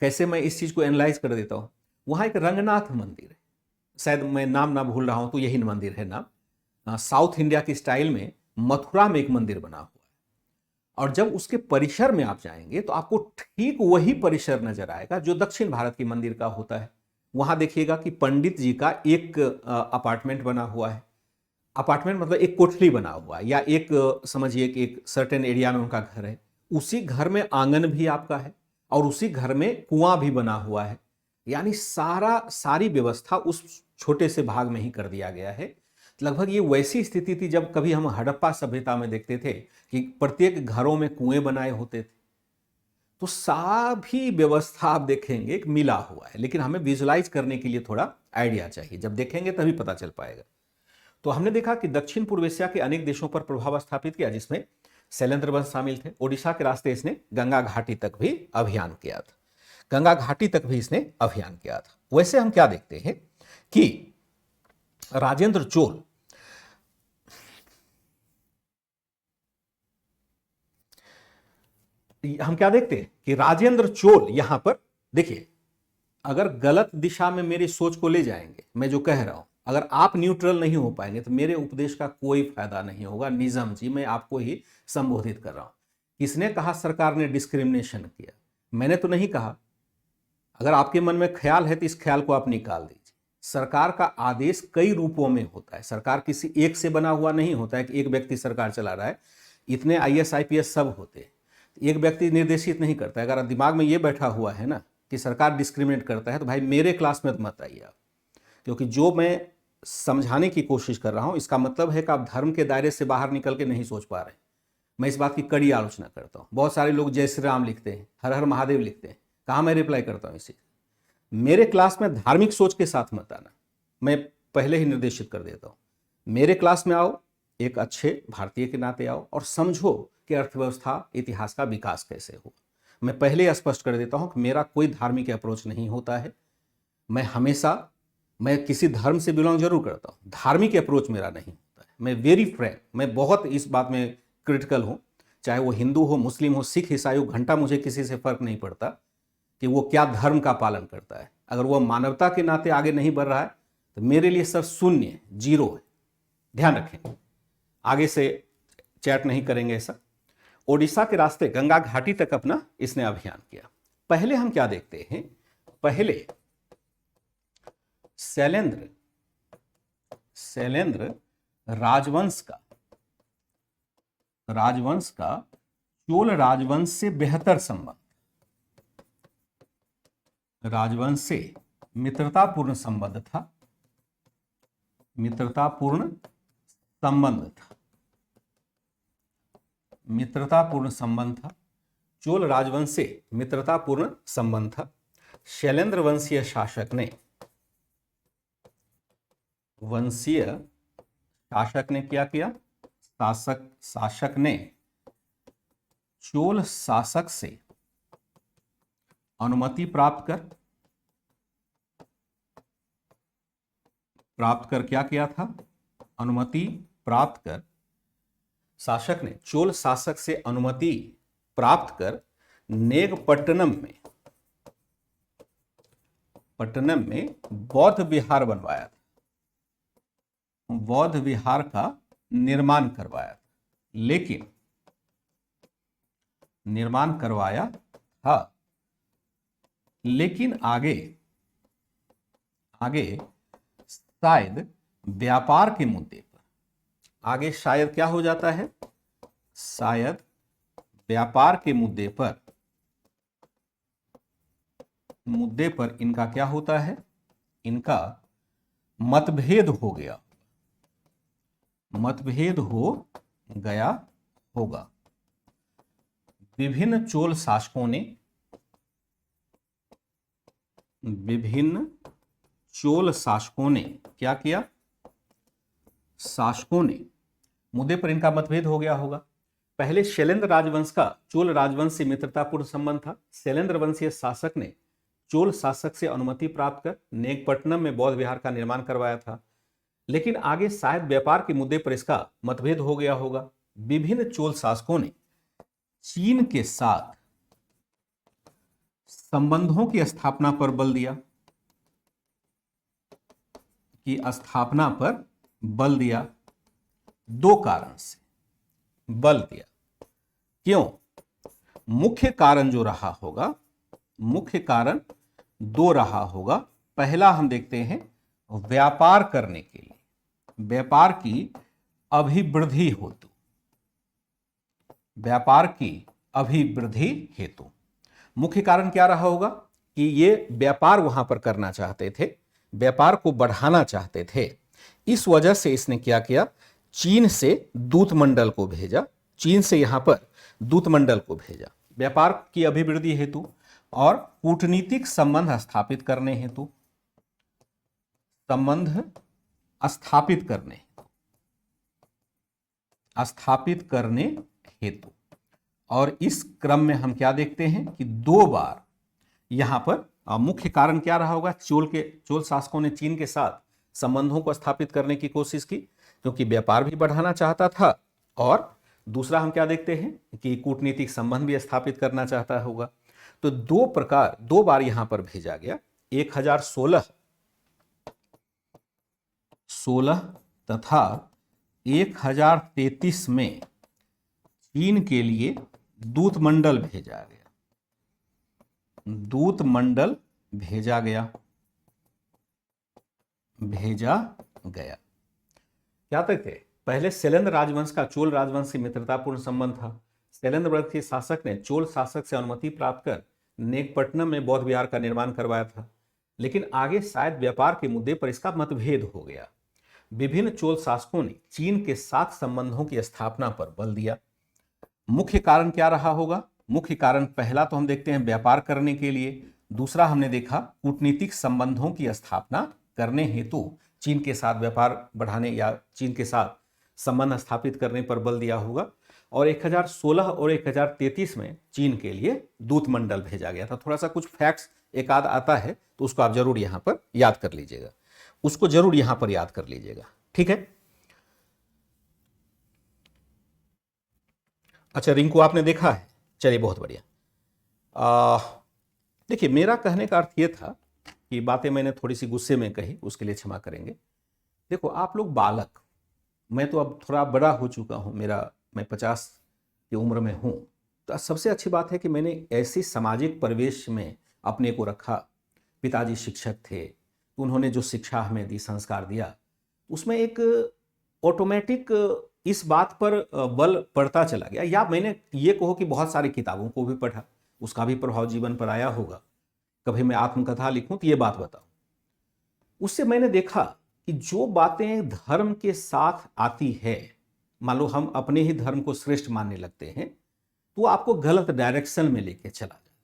कैसे मैं इस चीज को एनालाइज कर देता हूं। वहां एक रंगनाथ मंदिर है, शायद मैं नाम ना भूल रहा हूं तो यही मंदिर है नाम। साउथ इंडिया की स्टाइल में मथुरा में एक मंदिर बना हुआ है, और जब उसके परिसर में आप जाएंगे तो आपको ठीक वही परिसर नजर आएगा जो दक्षिण भारत की मंदिर का होता है। वहां देखिएगा कि पंडित जी का एक अपार्टमेंट बना हुआ है। अपार्टमेंट मतलब एक कोठरी बना हुआ है, या एक समझिए कि एक सर्टेन एरिया में उनका घर है। उसी घर में आंगन भी आपका है और उसी घर में कुआं भी बना हुआ है। यानी सारी व्यवस्था उस छोटे से भाग में ही कर दिया गया है। लगभग ये वैसी स्थिति थी जब कभी हम हड़प्पा सभ्यता में देखते थे कि प्रत्येक घरों में कुएं बनाए होते थे। तो सभी व्यवस्था आप देखेंगे एक मिला हुआ है, लेकिन हमें विजुलाइज करने के लिए थोड़ा आइडिया चाहिए, जब देखेंगे तभी पता चल पाएगा। तो हमने देखा कि दक्षिण पूर्व एशिया के अनेक देशों पर प्रभाव स्थापित किया, जिसमें शैलेंद्र वंश शामिल थे। ओडिशा के रास्ते इसने गंगा घाटी तक भी अभियान किया था, गंगा घाटी तक भी इसने अभियान किया था। वैसे हम क्या देखते हैं कि राजेंद्र चोल, हम क्या देखते हैं कि राजेंद्र चोल यहां पर देखिए, अगर गलत दिशा में मेरी सोच को ले जाएंगे, मैं जो कह रहा हूं, अगर आप न्यूट्रल नहीं हो पाएंगे तो मेरे उपदेश का कोई फायदा नहीं होगा। निजाम जी, मैं आपको ही संबोधित कर रहा हूं। किसने कहा सरकार ने डिस्क्रिमिनेशन किया? मैंने तो नहीं कहा। अगर आपके मन में ख्याल है तो इस ख्याल को आप निकाल दीजिए। सरकार का आदेश कई रूपों में होता है। सरकार किसी एक से बना हुआ नहीं होता है कि एक व्यक्ति सरकार चला रहा है। इतने IAS IPS सब होते हैं, एक व्यक्ति निर्देशित नहीं करता है। अगर दिमाग में ये बैठा हुआ है ना कि सरकार डिस्क्रिमिनेट करता है, तो भाई मेरे क्लास में मत आइए आप, क्योंकि जो मैं समझाने की कोशिश कर रहा हूं इसका मतलब है कि आप धर्म के दायरे से बाहर निकल के नहीं सोच पा रहे। मैं इस बात की कड़ी आलोचना करता हूं। बहुत सारे लोग जय श्री राम लिखते हैं, हर हर महादेव लिखते हैं, कहाँ मैं रिप्लाई करता हूं इसी। मेरे क्लास में धार्मिक सोच के साथ मत आना, मैं पहले ही निर्देशित कर देता हूं। मेरे क्लास में आओ, एक अच्छे भारतीय के नाते आओ और समझो कि अर्थव्यवस्था इतिहास का विकास कैसे हो। मैं पहले स्पष्ट कर देता हूं कि मेरा कोई धार्मिक अप्रोच नहीं होता है। मैं किसी धर्म से बिलोंग जरूर करता हूं, धार्मिक अप्रोच मेरा नहीं होता है। मैं वेरी फ्रैंक, मैं बहुत इस बात में क्रिटिकल हूं, चाहे वो हिंदू हो, मुस्लिम हो, सिख, ईसाई हो, घंटा मुझे किसी से फर्क नहीं पड़ता कि वो क्या धर्म का पालन करता है। अगर वो मानवता के नाते आगे नहीं बढ़ रहा है तो मेरे लिए सब शून्य है, जीरो है। ध्यान रखें, आगे से चैट नहीं करेंगे ऐसा। ओडिशा के रास्ते गंगा घाटी तक अपना इसने अभियान किया। पहले हम क्या देखते हैं, पहले शैलेंद्र राजवंश का चोल राजवंश से बेहतर संबंध, राजवंश से मित्रतापूर्ण संबंध था, मित्रतापूर्ण संबंध था। चोल राजवंश से मित्रतापूर्ण संबंध था। शैलेंद्र वंशीय शासक ने वंशीय शासक ने क्या किया? शासक ने चोल शासक से अनुमति प्राप्त कर क्या किया था? अनुमति प्राप्त कर, शासक ने चोल शासक से अनुमति प्राप्त कर नेगपट्टनम में बौद्ध विहार बनवाया था, बौद्ध विहार का निर्माण करवाया था। लेकिन निर्माण करवाया था, लेकिन आगे शायद व्यापार के मुद्दे पर, आगे शायद क्या हो जाता है? शायद व्यापार के मुद्दे पर इनका क्या होता है? इनका मतभेद हो गया, मतभेद हो गया होगा। विभिन्न चोल शासकों ने क्या किया? शासकों ने मुद्दे पर इनका मतभेद हो गया होगा। पहले शैलेंद्र राजवंश का चोल राजवंश से मित्रतापूर्ण संबंध था। शैलेंद्र वंशीय शासक ने चोल शासक से अनुमति प्राप्त कर नेगपट्टनम में बौद्ध विहार का निर्माण करवाया था, लेकिन आगे शायद व्यापार के मुद्दे पर इसका मतभेद हो गया होगा। विभिन्न चोल शासकों ने चीन के साथ संबंधों की स्थापना पर बल दिया, दो कारण से बल दिया। क्यों? मुख्य कारण जो रहा होगा, मुख्य कारण दो रहा होगा। पहला हम देखते हैं, व्यापार करने के लिए, व्यापार की अभिवृद्धि हेतु, व्यापार की अभिवृद्धि हेतु मुख्य कारण क्या रहा होगा कि ये व्यापार वहां पर करना चाहते थे, व्यापार को बढ़ाना चाहते थे। इस वजह से इसने क्या किया? चीन से दूतमंडल को भेजा, चीन से यहां पर दूतमंडल को भेजा व्यापार की अभिवृद्धि हेतु और कूटनीतिक संबंध स्थापित करने हेतु, स्थापित करने हेतु। और इस क्रम में हम क्या देखते हैं कि दो बार यहां पर मुख्य कारण क्या रहा होगा? चोल शासकों ने चीन के साथ संबंधों को स्थापित करने की कोशिश की, क्योंकि व्यापार भी बढ़ाना चाहता था, और दूसरा हम क्या देखते हैं कि कूटनीतिक संबंध भी स्थापित करना चाहता होगा। तो दो बार यहां पर भेजा गया। 1016 तथा 1033 में चीन के लिए दूतमंडल भेजा गया। क्या तक थे? पहले शैलेंद्र राजवंश का चोल राजवंश से मित्रतापूर्ण संबंध था। शैलेंद्र वंश के शासक ने चोल शासक से अनुमति प्राप्त कर नेगपट्टनम में बौद्ध विहार का निर्माण करवाया था, लेकिन आगे शायद व्यापार के मुद्दे पर इसका मतभेद हो गया। विभिन्न चोल शासकों ने चीन के साथ संबंधों की स्थापना पर बल दिया। मुख्य कारण क्या रहा होगा? मुख्य कारण पहला तो हम देखते हैं व्यापार करने के लिए, दूसरा हमने देखा कूटनीतिक संबंधों की स्थापना करने हेतु चीन के साथ व्यापार बढ़ाने या चीन के साथ संबंध स्थापित करने पर बल दिया होगा। और 1016 और 1033 में चीन के लिए दूतमंडल भेजा गया था। थोड़ा सा कुछ फैक्ट्स एक आध आता है तो उसको आप जरूर यहां पर याद कर लीजिएगा, उसको जरूर यहां पर याद कर लीजिएगा, ठीक है। अच्छा, रिंकू आपने देखा है, चलिए बहुत बढ़िया। देखिए, मेरा कहने का अर्थ ये था कि बातें मैंने थोड़ी सी गुस्से में कही, उसके लिए क्षमा करेंगे। देखो, आप लोग बालक, मैं तो अब थोड़ा बड़ा हो चुका हूँ, मैं 50 की उम्र में हूँ, तो सबसे अच्छी बात है कि मैंने ऐसी सामाजिक परिवेश में अपने को रखा। पिताजी शिक्षक थे, तो उन्होंने जो शिक्षा हमें दी, संस्कार दिया, उसमें एक ऑटोमेटिक इस बात पर बल पड़ता चला गया। या मैंने ये कहो कि बहुत सारी किताबों को भी पढ़ा, उसका भी प्रभाव जीवन पर आया होगा। कभी मैं आत्मकथा लिखूं तो ये बात बताऊं, उससे मैंने देखा कि जो बातें धर्म के साथ आती है, मान लो हम अपने ही धर्म को श्रेष्ठ मानने लगते हैं, तो आपको गलत डायरेक्शन में लेके चला जाता है।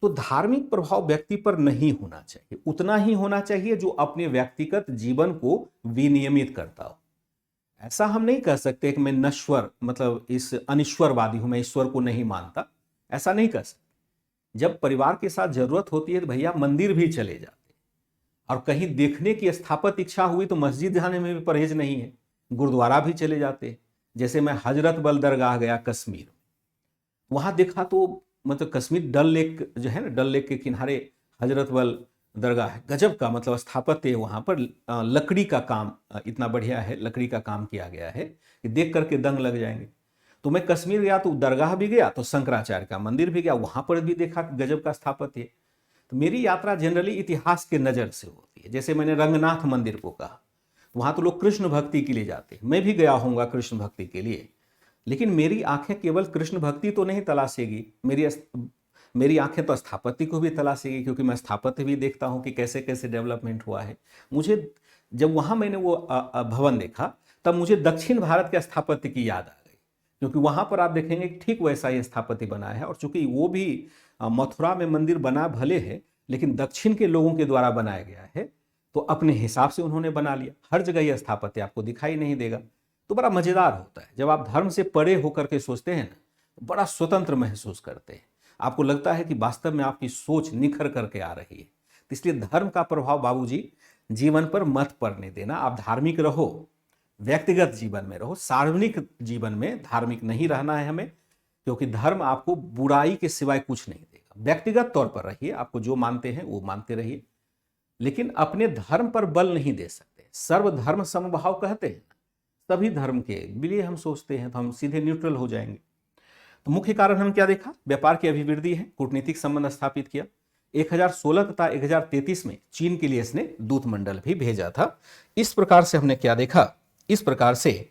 तो धार्मिक प्रभाव व्यक्ति पर नहीं होना चाहिए, उतना ही होना चाहिए जो अपने व्यक्तिगत जीवन को विनियमित करता हो। ऐसा हम नहीं कह सकते कि मैं नश्वर मतलब इस अनिश्वरवादी हूं, मैं ईश्वर को नहीं मानता, ऐसा नहीं कह सकते। जब परिवार के साथ जरूरत होती है तो भैया मंदिर भी चले जाते, और कहीं देखने की स्थापत इच्छा हुई तो मस्जिद जाने में भी परहेज नहीं है, गुरुद्वारा भी चले जाते। जैसे मैं हजरत बल दरगाह गया कश्मीर, वहां देखा तो मतलब कश्मीर डल लेक जो है ना, डल लेक के किनारे हजरत बल दरगाह है, गजब का मतलब स्थापत्य वहां पर लकड़ी का काम इतना बढ़िया है, लकड़ी का काम किया गया है कि देख करके दंग लग जाएंगे। तो मैं कश्मीर गया तो दरगाह भी गया, तो शंकराचार्य का मंदिर भी गया, वहां पर भी देखा गजब का स्थापत्य। तो मेरी यात्रा जनरली इतिहास के नज़र से होती है। जैसे मैंने रंगनाथ मंदिर को कहा, वहां तो लोग कृष्ण भक्ति के लिए जाते हैं, मैं भी गया होऊंगा कृष्ण भक्ति के लिए, लेकिन मेरी आंखें केवल कृष्ण भक्ति तो नहीं तलाशेगी, मेरी आंखें तो स्थापत्य को भी तलाशेगी, क्योंकि मैं स्थापत्य भी देखता हूं कि कैसे कैसे डेवलपमेंट हुआ है। मुझे जब वहां मैंने वो भवन देखा, तब मुझे दक्षिण भारत के स्थापत्य की याद आ गई, क्योंकि वहां पर आप देखेंगे ठीक वैसा ही स्थापत्य बना है। और चूंकि वो भी मथुरा में मंदिर बना भले है, लेकिन दक्षिण के लोगों के द्वारा बनाया गया है, तो अपने हिसाब से उन्होंने बना लिया। हर जगह यह स्थापत्य आपको दिखाई नहीं देगा। तो बड़ा मजेदार होता है जब आप धर्म से परे होकर के सोचते हैं ना, बड़ा स्वतंत्र महसूस करते हैं, आपको लगता है कि वास्तव में आपकी सोच निखर करके आ रही है। तो इसलिए धर्म का प्रभाव बाबूजी जीवन पर मत पड़ने देना। आप धार्मिक रहो, व्यक्तिगत जीवन में रहो, सार्वजनिक जीवन में धार्मिक नहीं रहना है हमें, क्योंकि धर्म आपको बुराई के सिवाय कुछ नहीं देगा। व्यक्तिगत तौर पर रहिए, आपको जो मानते हैं वो मानते रहिए, लेकिन अपने धर्म पर बल नहीं दे सकते। सर्वधर्म समभाव कहते हैं, सभी धर्म के लिए हम सोचते हैं तो हम सीधे न्यूट्रल हो जाएंगे। तो मुख्य कारण हम क्या देखा, व्यापार की अभिवृद्धि है, कूटनीतिक संबंध स्थापित किया। 1016 तथा 1033 में चीन के लिए इसने दूत मंडल भी भेजा था। इस प्रकार से हमने क्या देखा, इस प्रकार से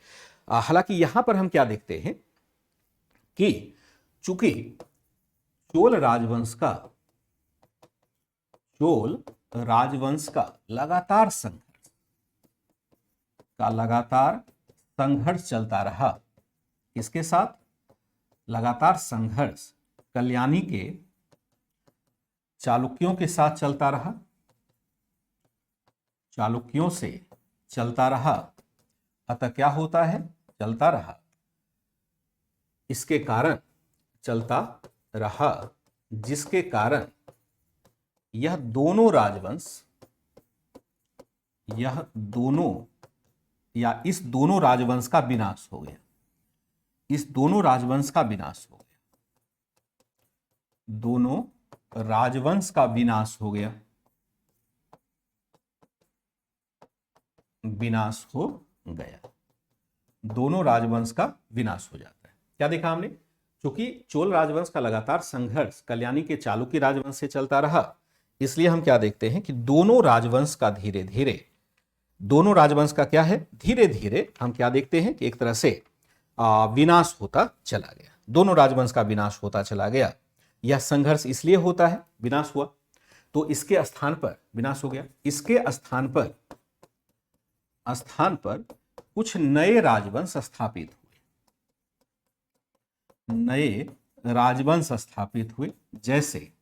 हालांकि यहां पर हम क्या देखते हैं कि चूंकि चोल राजवंश का लगातार संघर्ष चलता रहा। इसके साथ लगातार संघर्ष कल्याणी के चालुक्यों के साथ चलता रहा, चालुक्यों से चलता रहा। अतः क्या होता है, चलता रहा, इसके कारण चलता रहा, जिसके कारण यह दोनों राजवंश, इस दोनों राजवंश का विनाश हो गया। इस दोनों राजवंश का विनाश हो गया, दोनों राजवंश का विनाश हो गया, विनाश हो गया, दोनों राजवंश का विनाश हो जाता है। क्या देखा हमने, क्योंकि चोल राजवंश का लगातार संघर्ष कल्याणी के चालुक्य राजवंश से चलता रहा, इसलिए हम क्या देखते हैं कि दोनों राजवंश का धीरे धीरे, दोनों राजवंश का क्या है, धीरे धीरे हम क्या देखते हैं कि एक तरह से विनाश होता चला गया। दोनों राजवंश का विनाश होता चला गया। यह संघर्ष इसलिए होता है, विनाश हुआ तो इसके स्थान पर विनाश हो गया, इसके स्थान पर कुछ नए राजवंश स्थापित हुए, नए राजवंश स्थापित हुए। जैसे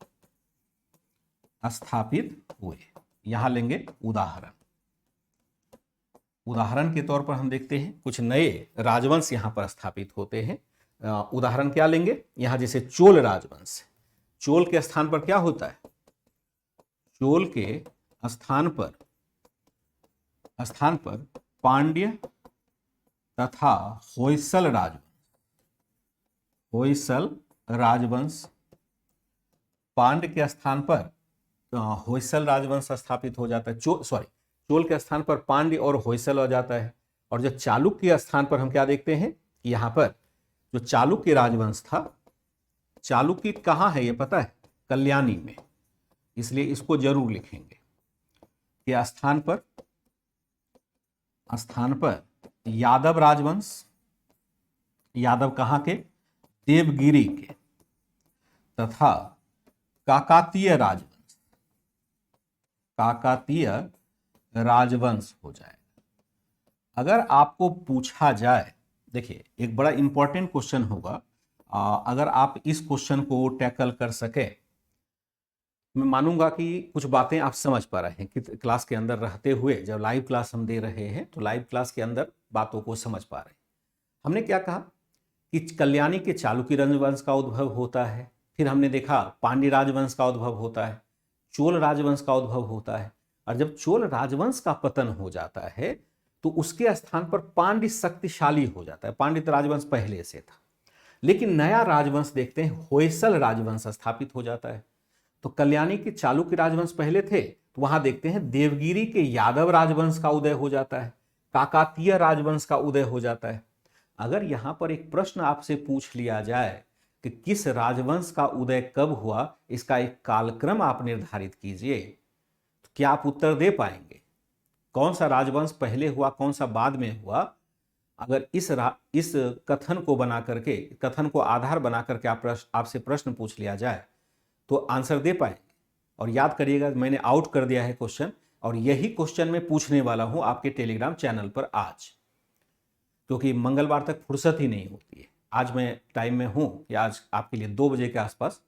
स्थापित हुए, यहां लेंगे उदाहरण के तौर पर हम देखते हैं कुछ नए राजवंश यहां पर स्थापित होते हैं। उदाहरण क्या लेंगे, यहां जैसे चोल राजवंश, चोल के स्थान पर क्या होता है, चोल के स्थान पर पांड्य तथा होयसल राजवंश, पांड्य के स्थान पर होयसल राजवंश स्थापित हो जाता है। चोल के स्थान पर पांड्य और होयसल हो जाता है। और जो चालुक्य के स्थान पर हम क्या देखते हैं कि यहां पर जो चालुक्य राजवंश था, चालुक्य कहां है ये पता है, कल्याणी में, इसलिए इसको जरूर लिखेंगे कि स्थान पर यादव राजवंश, यादव कहां के, देवगिरी के, तथा काकातीय राजवंश हो जाएगा। अगर आपको पूछा जाए, देखिए एक बड़ा इंपॉर्टेंट क्वेश्चन होगा, अगर आप इस क्वेश्चन को टैकल कर सके मैं मानूंगा कि कुछ बातें आप समझ पा रहे हैं कि क्लास के अंदर रहते हुए जब लाइव क्लास हम दे रहे हैं तो लाइव क्लास के अंदर बातों को समझ पा रहे हैं। हमने क्या कहा कि कल्याणी के चालुक्य राजवंश का उद्भव होता है, फिर हमने देखा पांड्य राजवंश का उद्भव होता है, चोल राजवंश का उद्भव होता है, और जब चोल राजवंश का पतन हो जाता है तो उसके स्थान पर पांड्य शक्तिशाली हो जाता है। पांड्य राजवंश पहले से था, लेकिन नया राजवंश देखते हैं होयसल राजवंश स्थापित हो जाता है। तो कल्याणी के चालुक्य राजवंश पहले थे, तो वहां देखते हैं देवगिरी के यादव राजवंश का उदय हो जाता है, काकातीय राजवंश का उदय हो जाता है। अगर यहां पर एक प्रश्न आपसे पूछ लिया जाए कि किस राजवंश का उदय कब हुआ, इसका एक कालक्रम आप निर्धारित कीजिए, तो क्या आप उत्तर दे पाएंगे? कौन सा राजवंश पहले हुआ, कौन सा बाद में हुआ? अगर इस कथन को बना करके, कथन को आधार बना करके आपसे प्रश्न पूछ लिया जाए तो आंसर दे पाएंगे? और याद करिएगा, मैंने आउट कर दिया है क्वेश्चन, और यही क्वेश्चन मैं पूछने वाला हूं आपके टेलीग्राम चैनल पर आज, क्योंकि मंगलवार तक फुर्सत ही नहीं होती है। आज मैं टाइम में हूं कि आज आपके लिए 2 बजे के आसपास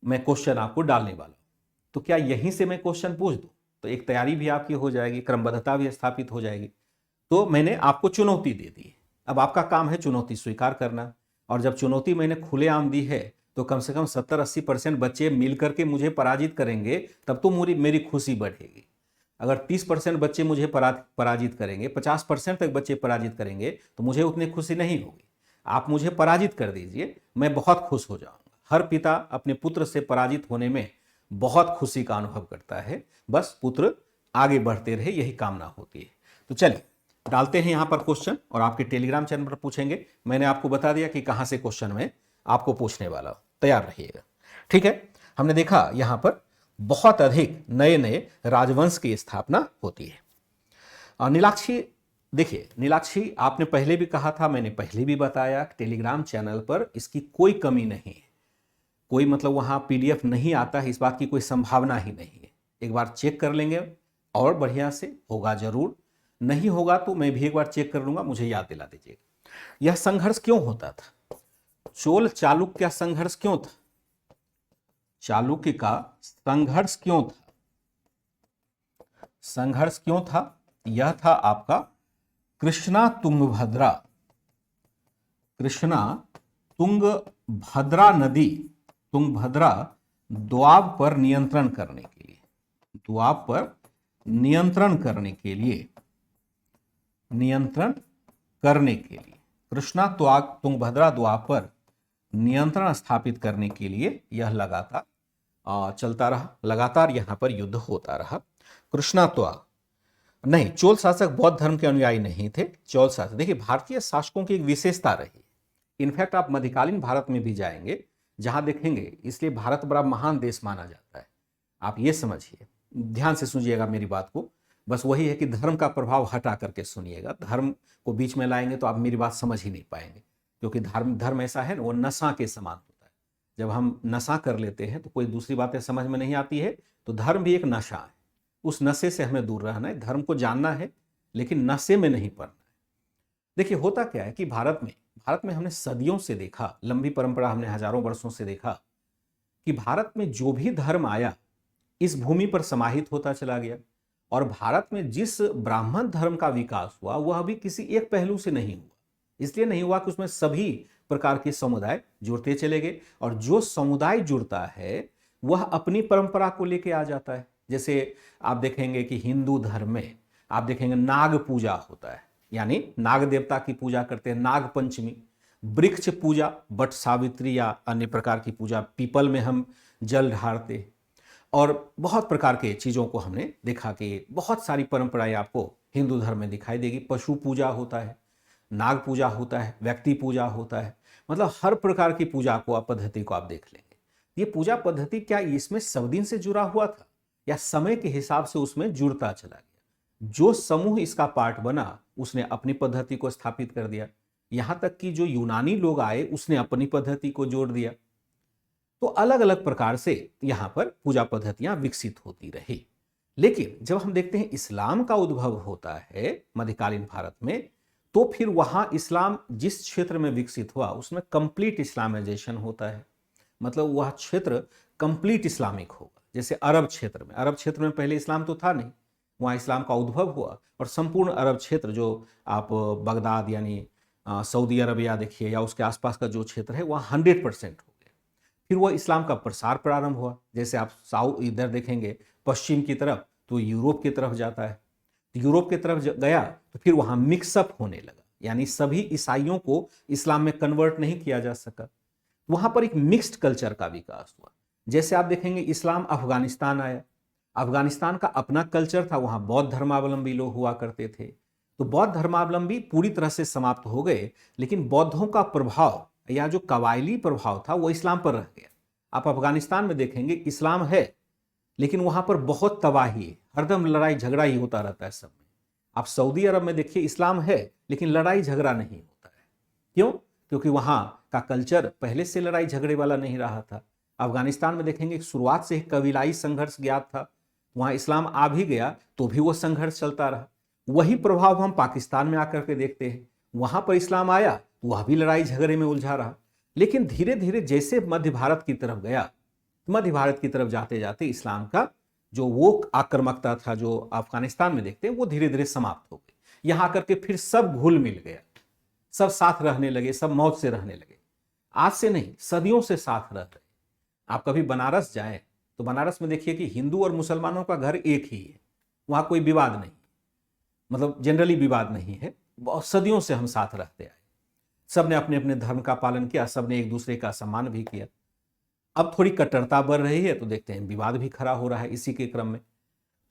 मैं क्वेश्चन आपको डालने वाला हूं। तो क्या यहीं से मैं क्वेश्चन पूछ दूं तो एक तैयारी भी आपकी हो जाएगी, क्रमबद्धता भी स्थापित हो जाएगी। तो मैंने आपको चुनौती दे दी है, अब आपका काम है चुनौती स्वीकार करना। और जब चुनौती मैंने खुलेआम दी है तो कम से कम 70-80% बच्चे मिलकर के मुझे पराजित करेंगे, तब तो मेरी खुशी बढ़ेगी। अगर 30% बच्चे मुझे पराजित करेंगे, 50% तक बच्चे पराजित करेंगे, तो मुझे उतनी खुशी नहीं होगी। आप मुझे पराजित कर दीजिए, मैं बहुत खुश हो जाऊंगा। हर पिता अपने पुत्र से पराजित होने में बहुत खुशी का अनुभव करता है। बस पुत्र आगे बढ़ते रहे, यही कामना होती है। तो चलिए डालते हैं यहां पर क्वेश्चन, और आपके टेलीग्राम चैनल पर पूछेंगे। मैंने आपको बता दिया कि कहां से क्वेश्चन में आपको पूछने वाला हूं, तैयार रहिएगा। ठीक है, हमने देखा यहां पर बहुत अधिक नए नए राजवंश की स्थापना होती है। और नीलाक्षी, देखिए नीलाक्षी, आपने पहले भी कहा था, मैंने पहले भी बताया, टेलीग्राम चैनल पर इसकी कोई कमी नहीं है। कोई मतलब वहां पीडीएफ नहीं आता है, इस बात की कोई संभावना ही नहीं है। एक बार चेक कर लेंगे और बढ़िया से होगा जरूर, नहीं होगा तो मैं भी एक बार चेक कर लूंगा, मुझे याद दिला दीजिएगा। यह संघर्ष क्यों होता था? चोल चालुक्य का संघर्ष क्यों था? चालुक्य का संघर्ष क्यों था? संघर्ष क्यों था? यह था आपका कृष्णा तुंगभद्रा, कृष्णा तुंगभद्रा नदी, तुंगभद्रा दोआब पर नियंत्रण करने के लिए, दोआब पर नियंत्रण करने के लिए, नियंत्रण करने के लिए, कृष्णा तुंगभद्रा दोआब पर नियंत्रण स्थापित करने के लिए यह लगातार चलता रहा, लगातार यहां पर युद्ध होता रहा। कृष्णा नहीं, चोल शासक बौद्ध धर्म के अनुयायी नहीं थे। चोल शासक, देखिए भारतीय शासकों की एक विशेषता रही, इनफैक्ट आप मध्यकालीन भारत में भी जाएंगे जहां देखेंगे, इसलिए भारत बड़ा महान देश माना जाता है। आप ये समझिए, ध्यान से सुनिएगा मेरी बात को, बस वही है कि धर्म का प्रभाव हटा करके सुनिएगा। धर्म को बीच में लाएंगे तो आप मेरी बात समझ ही नहीं पाएंगे, क्योंकि धर्म ऐसा है ना, वो नशा के समान होता है। जब हम नशा कर लेते हैं तो कोई दूसरी बातें समझ में नहीं आती है। तो धर्म भी एक नशा है, उस नशे से हमें दूर रहना है। धर्म को जानना है लेकिन नशे में नहीं पड़ना है। देखिए होता क्या है कि भारत में हमने सदियों से देखा, लंबी परंपरा हमने हजारों वर्षों से देखा कि भारत में जो भी धर्म आया इस भूमि पर समाहित होता चला गया। और भारत में जिस ब्राह्मण धर्म का विकास हुआ वह भी किसी एक पहलू से नहीं हुआ। इसलिए नहीं हुआ कि उसमें सभी प्रकार के समुदाय जुड़ते चले गए, और जो समुदाय जुड़ता है वह अपनी परंपरा को लेके आ जाता है। जैसे आप देखेंगे कि हिंदू धर्म में आप देखेंगे नाग पूजा होता है, यानी नाग देवता की पूजा करते हैं, नाग पंचमी। वृक्ष पूजा, बट सावित्री या अन्य प्रकार की पूजा, पीपल में हम जल ढारते, और बहुत प्रकार के चीज़ों को हमने देखा कि बहुत सारी परंपराएं आपको हिंदू धर्म में दिखाई देगी। पशु पूजा होता है, नाग पूजा होता है, व्यक्ति पूजा होता है, मतलब हर प्रकार की पूजा को आप पद्धति को आप देख लेंगे। ये पूजा पद्धति क्या इसमें सब दिन से जुड़ा हुआ था या समय के हिसाब से उसमें जुड़ता चला गया? जो समूह इसका पार्ट बना उसने अपनी पद्धति को स्थापित कर दिया। यहां तक कि जो यूनानी लोग आए उसने अपनी पद्धति को जोड़ दिया। तो अलग अलग प्रकार से यहां पर पूजा पद्धतियां विकसित होती रही। लेकिन जब हम देखते हैं इस्लाम का उद्भव होता है मध्यकालीन भारत में, तो फिर वहां इस्लाम जिस क्षेत्र में विकसित हुआ उसमें कंप्लीट इस्लामाइजेशन होता है। मतलब वह क्षेत्र कंप्लीट इस्लामिक होगा। जैसे अरब क्षेत्र में पहले इस्लाम तो था नहीं, वहाँ इस्लाम का उद्भव हुआ और संपूर्ण अरब क्षेत्र जो आप बगदाद यानी सऊदी अरबिया देखिए या उसके आसपास का जो क्षेत्र है वहाँ 100% हो गया। फिर वह इस्लाम का प्रसार प्रारंभ हुआ। जैसे आप साउथ इधर देखेंगे पश्चिम की तरफ तो यूरोप की तरफ जाता है, यूरोप की तरफ गया तो फिर वहाँ मिक्सअप होने लगा, यानी सभी ईसाइयों को इस्लाम में कन्वर्ट नहीं किया जा सका। वहां पर एक मिक्स्ड कल्चर का विकास हुआ। जैसे आप देखेंगे इस्लाम अफगानिस्तान आया, अफगानिस्तान का अपना कल्चर था, वहां बौद्ध धर्मावलंबी लोग हुआ करते थे, तो बौद्ध धर्मावलंबी पूरी तरह से समाप्त हो गए, लेकिन बौद्धों का प्रभाव या जो कबायली प्रभाव था वो इस्लाम पर रह गया। आप अफगानिस्तान में देखेंगे इस्लाम है लेकिन वहां पर बहुत तबाही है, हरदम लड़ाई झगड़ा ही होता रहता है सब में। आप सऊदी अरब में देखिए इस्लाम है लेकिन लड़ाई झगड़ा नहीं होता है। क्यों? क्योंकि वहां का कल्चर पहले से लड़ाई झगड़े वाला नहीं रहा था। अफगानिस्तान में देखेंगे शुरुआत से ही कबीलाई संघर्ष ज्ञात था, वहां इस्लाम आ भी गया तो भी वो संघर्ष चलता रहा। वही प्रभाव हम पाकिस्तान में आकर के देखते हैं, वहां पर इस्लाम आया तो वह भी लड़ाई झगड़े में उलझा रहा। लेकिन धीरे धीरे जैसे मध्य भारत की तरफ गया, मध्य भारत की तरफ जाते जाते इस्लाम का जो वो आक्रामकता था जो अफगानिस्तान में देखते हैं वो धीरे धीरे समाप्त हो गई। यहां आकर के फिर सब घुल मिल गया, सब साथ रहने लगे, सब मौज से रहने लगे। आज से नहीं, सदियों से साथ रह रहे। आप कभी बनारस जाएं तो बनारस में देखिए कि हिंदू और मुसलमानों का घर एक ही है, वहां कोई विवाद नहीं, मतलब जनरली विवाद नहीं है, बहुत सदियों से हम साथ रहते आए। सब ने अपने अपने धर्म का पालन किया, सब ने एक दूसरे का सम्मान भी किया। अब थोड़ी कट्टरता बढ़ रही है तो देखते हैं विवाद भी खड़ा हो रहा है इसी के क्रम में।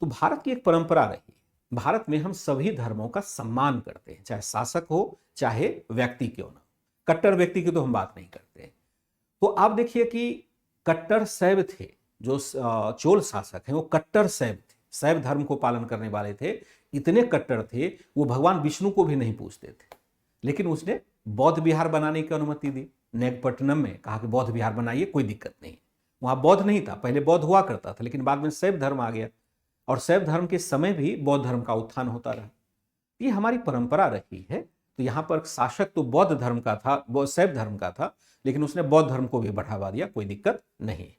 तो भारत की एक परंपरा रही है, भारत में हम सभी धर्मों का सम्मान करते हैं, चाहे शासक हो चाहे व्यक्ति क्यों ना। कट्टर व्यक्ति की तो हम बात नहीं करते हैं। तो आप देखिए कि कट्टर शैव थे, जो चोल शासक हैं वो कट्टर शैव थे, शैव धर्म को पालन करने वाले थे। इतने कट्टर थे वो भगवान विष्णु को भी नहीं पूजते थे, लेकिन उसने बौद्ध विहार बनाने की अनुमति दी। नेगपट्टनम में कहा कि बौद्ध विहार बनाइए, कोई दिक्कत नहीं। वहां बौद्ध नहीं था, पहले बौद्ध हुआ करता था लेकिन बाद में शैव धर्म आ गया और शैव धर्म के समय भी बौद्ध धर्म का उत्थान होता रहा। ये हमारी परंपरा रही है। तो यहाँ पर शासक तो बौद्ध धर्म का था, शैव धर्म का था, लेकिन उसने बौद्ध धर्म को भी बढ़ावा दिया, कोई दिक्कत नहीं।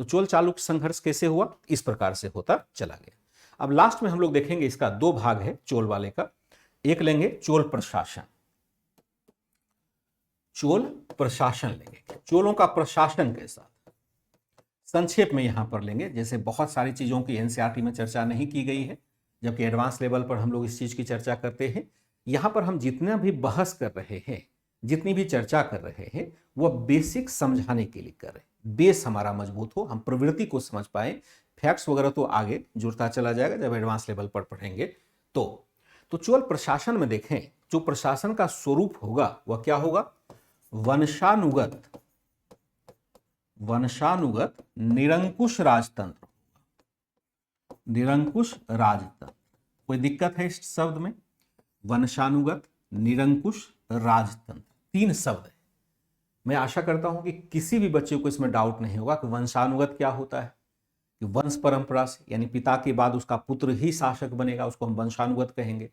तो चोल चालुक्य संघर्ष कैसे हुआ, इस प्रकार से होता चला गया। अब लास्ट में हम लोग देखेंगे, इसका दो भाग है चोल वाले का। एक लेंगे चोल प्रशासन, चोल प्रशासन लेंगे, चोलों का प्रशासन कैसा था संक्षेप में यहां पर लेंगे। जैसे बहुत सारी चीजों की एनसीईआरटी में चर्चा नहीं की गई है, जबकि एडवांस लेवल पर हम लोग इस चीज की चर्चा करते हैं। यहां पर हम जितना भी बहस कर रहे हैं, जितनी भी चर्चा कर रहे हैं, वह बेसिक समझाने के लिए कर रहे हैं, बेस हमारा मजबूत हो, हम प्रवृत्ति को समझ पाए। फैक्ट्स वगैरह तो आगे जुड़ता चला जाएगा जब एडवांस लेवल पर पढ़ेंगे। तो चोल प्रशासन में देखें, जो प्रशासन का स्वरूप होगा वह क्या होगा, वंशानुगत निरंकुश राजतंत्र, निरंकुश राजतंत्र। कोई दिक्कत है इस शब्द में, वंशानुगत निरंकुश राजतंत्र, तीन शब्द है। मैं आशा करता हूं कि किसी भी बच्चे को इसमें डाउट नहीं होगा कि वंशानुगत क्या होता है, कि वंश परंपरा से, यानी पिता के बाद उसका पुत्र ही शासक बनेगा, उसको हम वंशानुगत कहेंगे।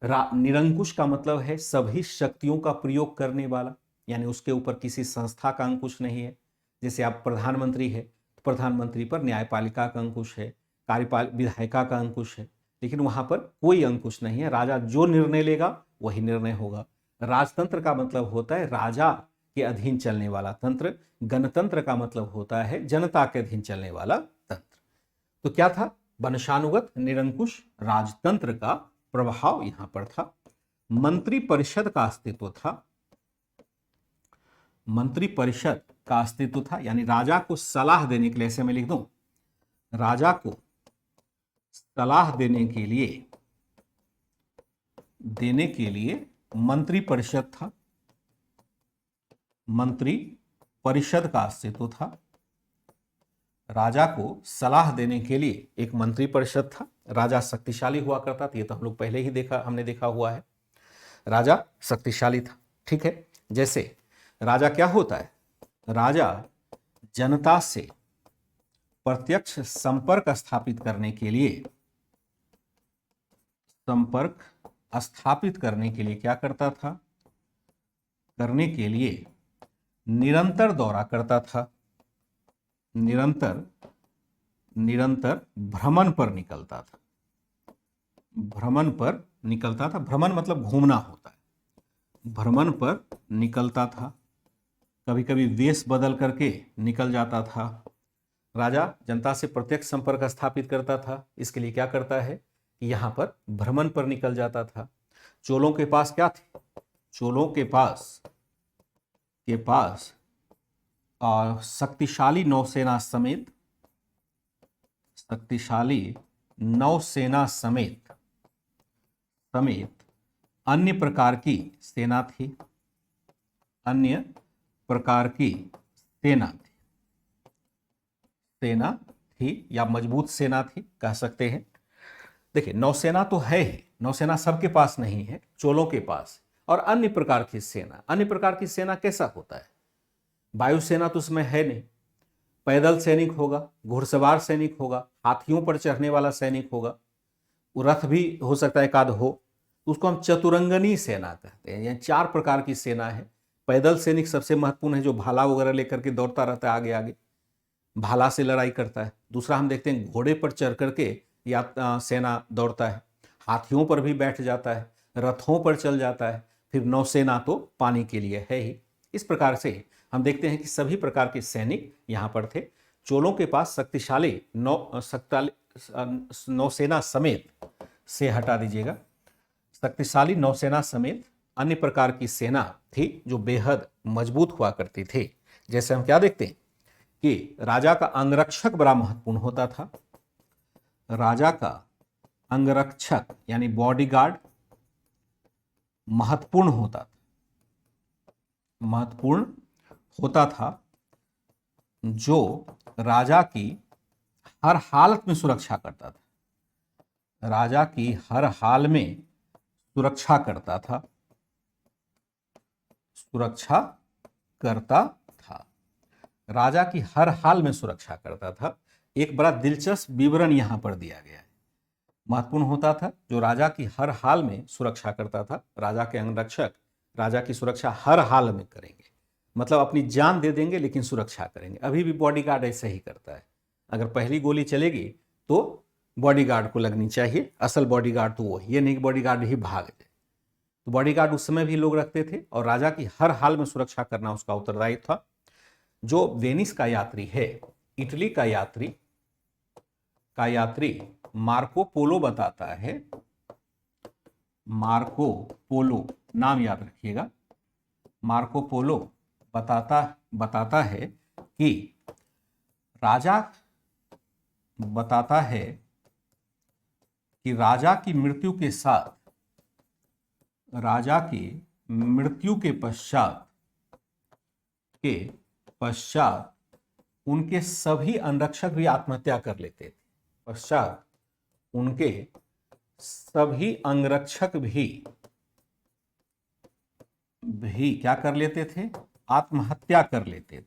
निरंकुश का मतलब है सभी शक्तियों का प्रयोग करने वाला, यानी उसके ऊपर किसी संस्था का अंकुश नहीं है। जैसे आप प्रधानमंत्री है तो प्रधानमंत्री पर न्यायपालिका का अंकुश है, विधायिका का अंकुश है, लेकिन वहां पर कोई अंकुश नहीं है। राजा जो निर्णय लेगा वही निर्णय होगा। राजतंत्र का मतलब होता है राजा के अधीन चलने वाला तंत्र, गणतंत्र का मतलब होता है जनता के अधीन चलने वाला तंत्र। तो क्या था, वंशानुगत निरंकुश राजतंत्र का प्रभाव यहां पर था। मंत्री परिषद का अस्तित्व था, मंत्री परिषद का अस्तित्व था, यानी राजा को सलाह देने के लिए, ऐसे मैं लिख दूं, राजा को सलाह देने के लिए मंत्री परिषद था, मंत्री परिषद का अस्तित्व था। राजा को सलाह देने के लिए एक मंत्री परिषद था। राजा शक्तिशाली हुआ करता था, ये तो हम लोग पहले ही हमने देखा हुआ है, राजा शक्तिशाली था। ठीक है, जैसे राजा क्या होता है, राजा जनता से प्रत्यक्ष संपर्क स्थापित करने के लिए क्या करता था, करने के लिए निरंतर दौरा करता था, निरंतर निरंतर भ्रमण पर निकलता था। भ्रमण पर निकलता था, भ्रमण मतलब घूमना होता है, भ्रमण पर निकलता था। कभी कभी वेश बदल करके निकल जाता था। राजा जनता से प्रत्यक्ष संपर्क स्थापित करता था, इसके लिए क्या करता है कि यहां पर भ्रमण पर निकल जाता था। चोलों के पास क्या थे? चोलों के पास शक्तिशाली नौसेना समेत, शक्तिशाली नौसेना समेत अन्य प्रकार की सेना थी, अन्य प्रकार की सेना थी या मजबूत सेना थी कह सकते हैं। देखिए, नौसेना तो है ही, नौसेना सबके पास नहीं है, चोलों के पास। और अन्य प्रकार की सेना, अन्य प्रकार की सेना कैसा होता है? वायुसेना तो उसमें है नहीं, पैदल सैनिक होगा, घुड़सवार सैनिक होगा, हाथियों पर चढ़ने वाला सैनिक होगा, रथ भी हो सकता है एकाध हो, उसको हम चतुरंगनी सेना कहते हैं। यानी 4 प्रकार की सेना है। पैदल सैनिक सबसे महत्वपूर्ण है, जो भाला वगैरह लेकर के दौड़ता रहता है, आगे आगे भाला से लड़ाई करता है। दूसरा हम देखते हैं घोड़े पर चढ़ करके या सेना दौड़ता है, हाथियों पर भी बैठ जाता है, रथों पर चल जाता है। फिर नौसेना तो पानी के लिए है ही। इस प्रकार से हम देखते हैं कि सभी प्रकार के सैनिक यहाँ पर थे। चोलों के पास शक्तिशाली नौसेना समेत से हटा दीजिएगा, शक्तिशाली नौसेना समेत अन्य प्रकार की सेना थी जो बेहद मजबूत हुआ करती थी। जैसे हम क्या देखते हैं कि राजा का अंगरक्षक बड़ा महत्वपूर्ण होता था। राजा का अंगरक्षक यानी बॉडीगार्ड महत्वपूर्ण होता था, जो राजा की हर हालत में सुरक्षा करता था। राजा की हर हाल में सुरक्षा करता था, राजा की हर हाल में सुरक्षा करता था। एक बड़ा दिलचस्प विवरण यहां पर दिया गया है। महत्वपूर्ण होता था, जो राजा की हर हाल में सुरक्षा करता था। राजा के अंगरक्षक राजा की सुरक्षा हर हाल में करेंगे, मतलब अपनी जान दे देंगे लेकिन सुरक्षा करेंगे। अभी भी बॉडीगार्ड ऐसे ही करता है। अगर पहली गोली चलेगी तो बॉडीगार्ड को लगनी चाहिए, असल बॉडीगार्ड तो वो है, ये नहीं कि बॉडीगार्ड ही भाग जाए। तो बॉडीगार्ड उस समय भी लोग रखते थे और राजा की हर हाल में सुरक्षा करना उसका उत्तरदायित्व था। जो वेनिस का यात्री है, इटली का यात्री मार्को पोलो बताता है, मार्को पोलो नाम याद रखिएगा, मार्को पोलो बताता है कि राजा राजा की मृत्यु के पश्चात उनके सभी अंगरक्षक भी आत्महत्या कर लेते थे। पश्चात उनके सभी अंगरक्षक भी क्या कर लेते थे? आत्महत्या कर लेते थे,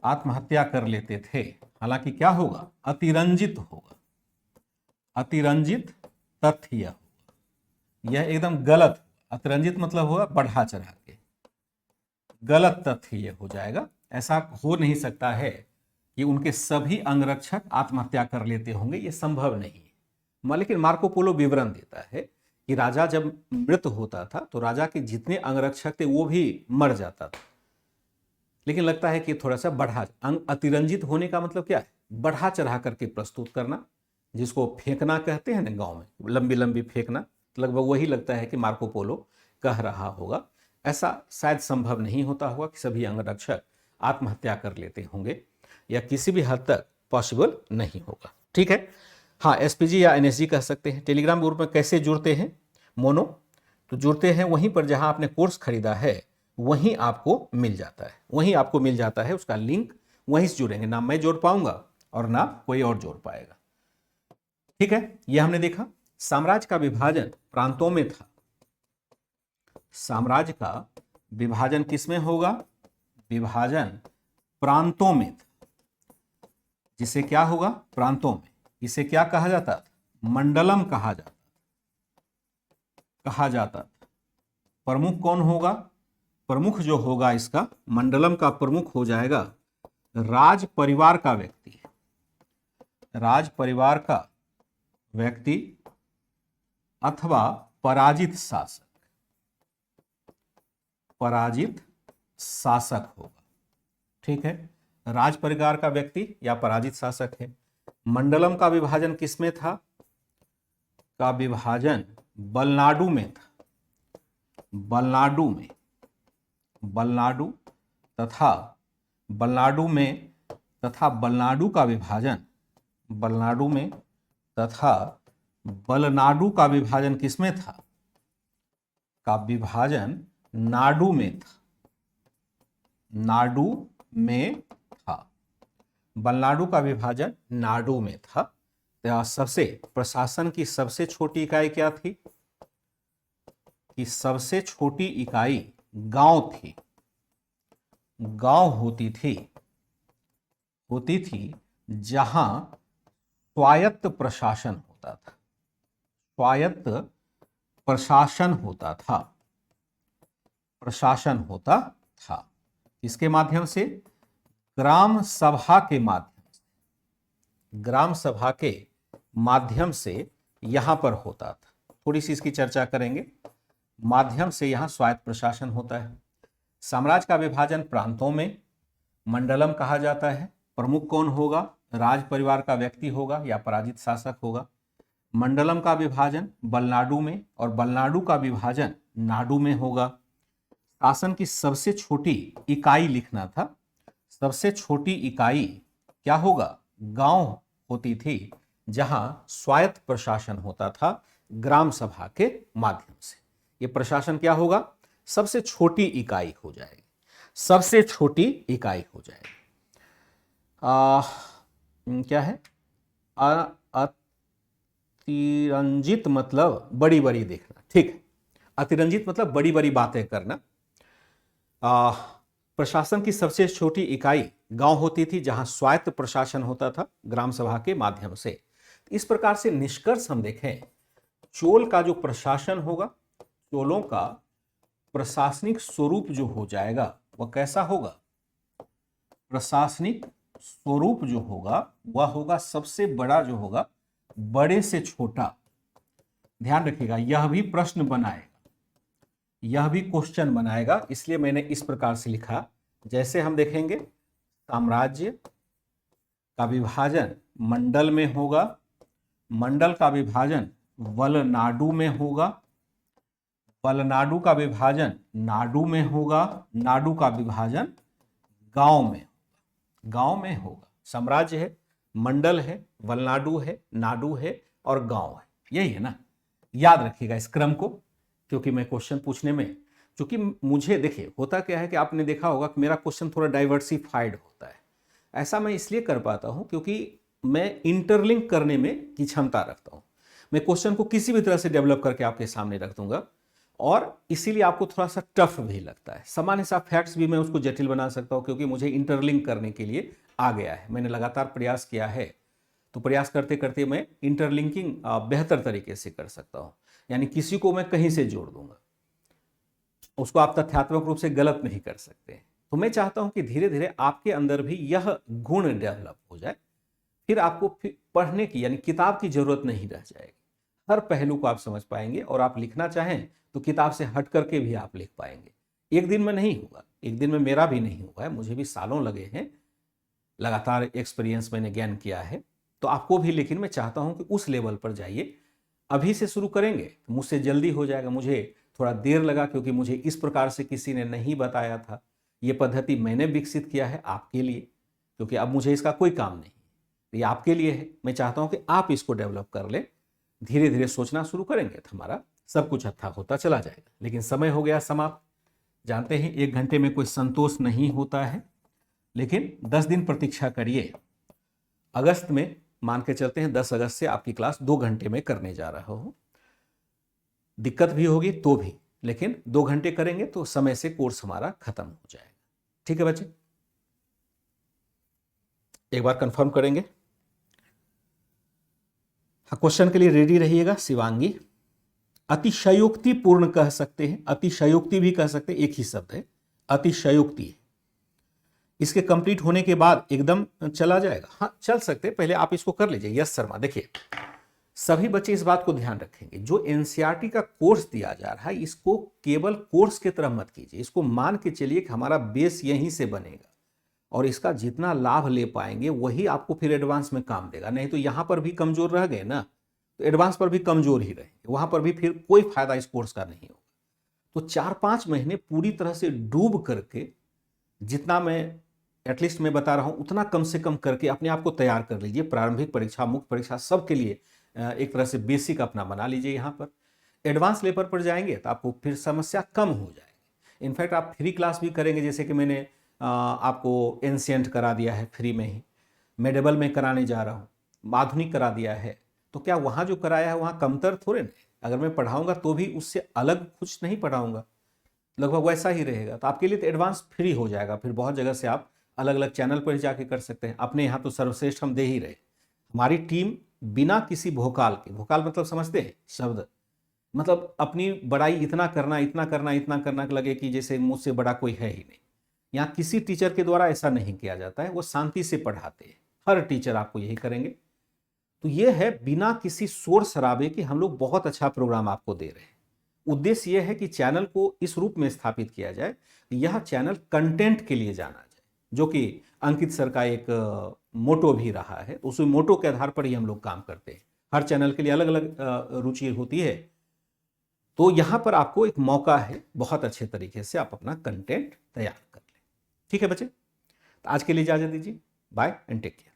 आत्महत्या कर लेते थे। हालांकि क्या होगा? अतिरंजित होगा, अतिरंजित तथ्य होगा। यह एकदम गलत, अतिरंजित मतलब होगा बढ़ा चढ़ा के, गलत तथ्य यह हो जाएगा। ऐसा हो नहीं सकता है कि उनके सभी अंगरक्षक आत्महत्या कर लेते होंगे, यह संभव नहीं है। लेकिन मार्को पोलो विवरण देता है कि राजा जब मृत होता था तो राजा के जितने अंगरक्षक थे वो भी मर जाता था। लेकिन लगता है कि थोड़ा सा अतिरंजित होने का मतलब क्या है? बढ़ा चढ़ा करके प्रस्तुत करना, जिसको फेंकना कहते हैं ना गांव में, लंबी लंबी फेंकना। लगभग वही लगता है कि मार्को पोलो कह रहा होगा। ऐसा शायद संभव नहीं होता होगा कि सभी अंगरक्षक आत्महत्या कर लेते होंगे, या किसी भी हद तक पॉसिबल नहीं होगा। ठीक है, हाँ, एसपीजी या एनएसजी कह सकते हैं। टेलीग्राम ग्रुप में कैसे जुड़ते हैं? मोनो तो जुड़ते हैं वहीं पर जहां आपने कोर्स खरीदा है, वहीं आपको मिल जाता है, उसका लिंक वहीं से जुड़ेंगे। ना मैं जोड़ पाऊंगा और ना कोई और जोड़ पाएगा। ठीक है, यह हमने देखा। साम्राज्य का विभाजन प्रांतों में था। साम्राज्य का विभाजन किसमें होगा? विभाजन प्रांतों में था। जिसे क्या होगा? प्रांतों में। इसे क्या कहा जाता था? मंडलम कहा जाता था। प्रमुख कौन होगा? प्रमुख जो होगा इसका, मंडलम का प्रमुख हो जाएगा राज परिवार का व्यक्ति, राज परिवार का व्यक्ति अथवा पराजित शासक, पराजित शासक होगा। ठीक है, राज परिवार का व्यक्ति या पराजित शासक है। मंडलम का विभाजन किसमें था? का विभाजन बलनाडु में था, बलनाडु में, बलनाडु तथा बलनाडु में तथा बलनाडु का विभाजन, बलनाडु में तथा बलनाडु का विभाजन किसमें था? का विभाजन नाडु में था, नाडु में था। बलनाडु का विभाजन नाडु में था। तो सबसे प्रशासन की सबसे छोटी इकाई क्या थी? कि सबसे छोटी इकाई गांव थी, गांव होती थी जहां स्वायत्त प्रशासन होता था, स्वायत्त प्रशासन होता था, प्रशासन होता था। इसके माध्यम से ग्राम सभा के माध्यम से, ग्राम सभा के माध्यम से यहां पर होता था। थोड़ी सी इसकी चर्चा करेंगे। माध्यम से यहां स्वायत्त प्रशासन होता है। साम्राज्य का विभाजन प्रांतों में मंडलम कहा जाता है। प्रमुख कौन होगा? राज परिवार का व्यक्ति होगा या पराजित शासक होगा। मंडलम का विभाजन बलनाडु में और बलनाडु का विभाजन नाडु में होगा। शासन की सबसे छोटी इकाई लिखना था। सबसे छोटी इकाई क्या होगा? गांव होती थी जहां स्वायत्त प्रशासन होता था ग्राम सभा के माध्यम से। ये प्रशासन क्या होगा? सबसे छोटी इकाई हो जाएगी, सबसे छोटी इकाई हो जाएगी। क्या है? अतिरंजित मतलब बड़ी बड़ी देखना। ठीक है, अतिरंजित मतलब बड़ी बड़ी बातें करना। प्रशासन की सबसे छोटी इकाई गांव होती थी जहां स्वायत्त प्रशासन होता था ग्राम सभा के माध्यम से। इस प्रकार से निष्कर्ष हम देखें, चोल का जो प्रशासन होगा, चोलों का प्रशासनिक स्वरूप जो हो जाएगा वह कैसा होगा? प्रशासनिक स्वरूप जो होगा वह होगा सबसे बड़ा जो होगा बड़े से छोटा। ध्यान रखिएगा, यह भी प्रश्न बनाएगा, यह भी क्वेश्चन बनाएगा, इसलिए मैंने इस प्रकार से लिखा। जैसे हम देखेंगे, साम्राज्य का विभाजन मंडल में होगा, मंडल का विभाजन वलनाडु में होगा, वलनाडु का विभाजन नाडु में होगा, नाडु का विभाजन गांव में, गांव में होगा। साम्राज्य है, मंडल है, वलनाडु है, नाडु है और गांव है। यही है ना? याद रखिएगा इस क्रम को, क्योंकि मैं क्वेश्चन पूछने में, क्योंकि मुझे देखिए होता क्या है कि आपने देखा होगा कि मेरा क्वेश्चन थोड़ा डाइवर्सिफाइड होता है। ऐसा मैं इसलिए कर पाता हूं क्योंकि मैं इंटरलिंक करने में की क्षमता रखता हूं। मैं क्वेश्चन को किसी भी तरह से डेवलप करके आपके सामने रख दूंगा और इसीलिए आपको थोड़ा सा टफ भी लगता है। सामान्य सा फैक्ट्स भी मैं उसको जटिल बना सकता हूं क्योंकि मुझे इंटरलिंक करने के लिए आ गया है। मैंने लगातार प्रयास किया है, तो प्रयास करते करते मैं इंटरलिंकिंग बेहतर तरीके से कर सकता हूं। यानी किसी को मैं कहीं से जोड़ दूंगा, उसको आप तथ्यात्मक रूप से गलत नहीं कर सकते। तो मैं चाहता हूं कि धीरे धीरे आपके अंदर भी यह गुण डेवलप हो जाए, फिर आपको पढ़ने की यानी किताब की जरूरत नहीं रह जाएगी। हर पहलू को आप समझ पाएंगे और आप लिखना चाहें तो किताब से हट करके भी आप लिख पाएंगे। एक दिन में नहीं होगा, एक दिन में मेरा भी नहीं हुआ है, मुझे भी सालों लगे हैं, लगातार एक्सपीरियंस मैंने गेन किया है। तो आपको भी, लेकिन मैं चाहता हूं कि उस लेवल पर जाइए। अभी से शुरू करेंगे तो मुझसे जल्दी हो जाएगा। मुझे थोड़ा देर लगा क्योंकि मुझे इस प्रकार से किसी ने नहीं बताया था। ये पद्धति मैंने विकसित किया है आपके लिए, क्योंकि अब मुझे इसका कोई काम नहीं, ये आपके लिए है। मैं चाहता हूं कि आप इसको डेवलप कर ले, धीरे धीरे सोचना शुरू करेंगे तो हमारा सब कुछ अच्छा होता चला जाएगा। लेकिन समय हो गया समाप्त। जानते हैं 1 घंटे में कोई संतोष नहीं होता है, लेकिन 10 दिन प्रतीक्षा करिए। अगस्त में मान के चलते हैं 10 अगस्त से आपकी क्लास 2 घंटे में करने जा रहा हूं। दिक्कत भी होगी तो भी, लेकिन 2 घंटे करेंगे तो समय से कोर्स हमारा खत्म हो जाएगा। ठीक है बच्चे, एक बार कंफर्म करेंगे। हाँ, क्वेश्चन के लिए रेडी रहिएगा। शिवांगी, अतिशयोक्ति पूर्ण कह सकते हैं, अतिशयोक्ति भी कह सकते हैं, एक ही शब्द है। अतिशयोक्ति है। इसके कंप्लीट होने के बाद एकदम चला जाएगा? हाँ चल सकते, पहले आप इसको कर लीजिए। यस शर्मा, देखिए सभी बच्चे इस बात को ध्यान रखेंगे, जो एनसीईआरटी का कोर्स दिया जा रहा है इसको केवल कोर्स की तरह मत कीजिए, इसको मान के चलिए कि हमारा बेस यहीं से बनेगा और इसका जितना लाभ ले पाएंगे वही आपको फिर एडवांस में काम देगा। नहीं तो यहां पर भी कमजोर रह गए ना तो एडवांस पर भी कमजोर ही रहेंगे, वहां पर भी फिर कोई फायदा इस कोर्स का नहीं होगा। तो 4-5 महीने पूरी तरह से डूब करके, जितना मैं एटलीस्ट मैं बता रहा हूं उतना कम से कम करके अपने आप को तैयार कर लीजिए। प्रारंभिक परीक्षा, मुख्य परीक्षा, सबके लिए एक तरह से बेसिक अपना बना लीजिए। यहाँ पर एडवांस लेवल पर जाएंगे तो आपको फिर समस्या कम हो जाएगी। इनफैक्ट आप फ्री क्लास भी करेंगे, जैसे कि मैंने आपको एंशिएंट करा दिया है फ्री में ही, मेडिवल में कराने जा रहा हूँ, आधुनिक करा दिया है, तो क्या वहाँ जो कराया है वहाँ कमतर थोड़े नहीं। अगर मैं पढ़ाऊँगा तो भी उससे अलग कुछ नहीं पढ़ाऊँगा, लगभग वैसा ही रहेगा। तो आपके लिए तो एडवांस फ्री हो जाएगा, फिर बहुत जगह से आप अलग अलग चैनल पर जाके कर सकते हैं। अपने यहाँ तो सर्वश्रेष्ठ हम दे ही रहे। हमारी टीम बिना किसी भोकाल के, भोकाल मतलब समझते हैं शब्द, मतलब अपनी बड़ाई इतना करना इतना करना इतना करना लगे कि जैसे मुझसे बड़ा कोई है ही नहीं। यहाँ किसी टीचर के द्वारा ऐसा नहीं किया जाता है, वो शांति से पढ़ाते हैं। हर टीचर आपको यही करेंगे। तो ये है बिना किसी शोर शराबे के हम लोग बहुत अच्छा प्रोग्राम आपको दे रहे हैं। उद्देश्य यह है कि चैनल को इस रूप में स्थापित किया जाए कि यह चैनल कंटेंट के लिए जाना जाए, जो कि अंकित सर का एक मोटो भी रहा है। उस मोटो के आधार पर ही हम लोग काम करते हैं। हर चैनल के लिए अलग अलग रुचि होती है। तो यहाँ पर आपको एक मौका है, बहुत अच्छे तरीके से आप अपना कंटेंट तैयार कर लें। ठीक है बच्चे, तो आज के लिए इजाजत दीजिए। Bye and take care.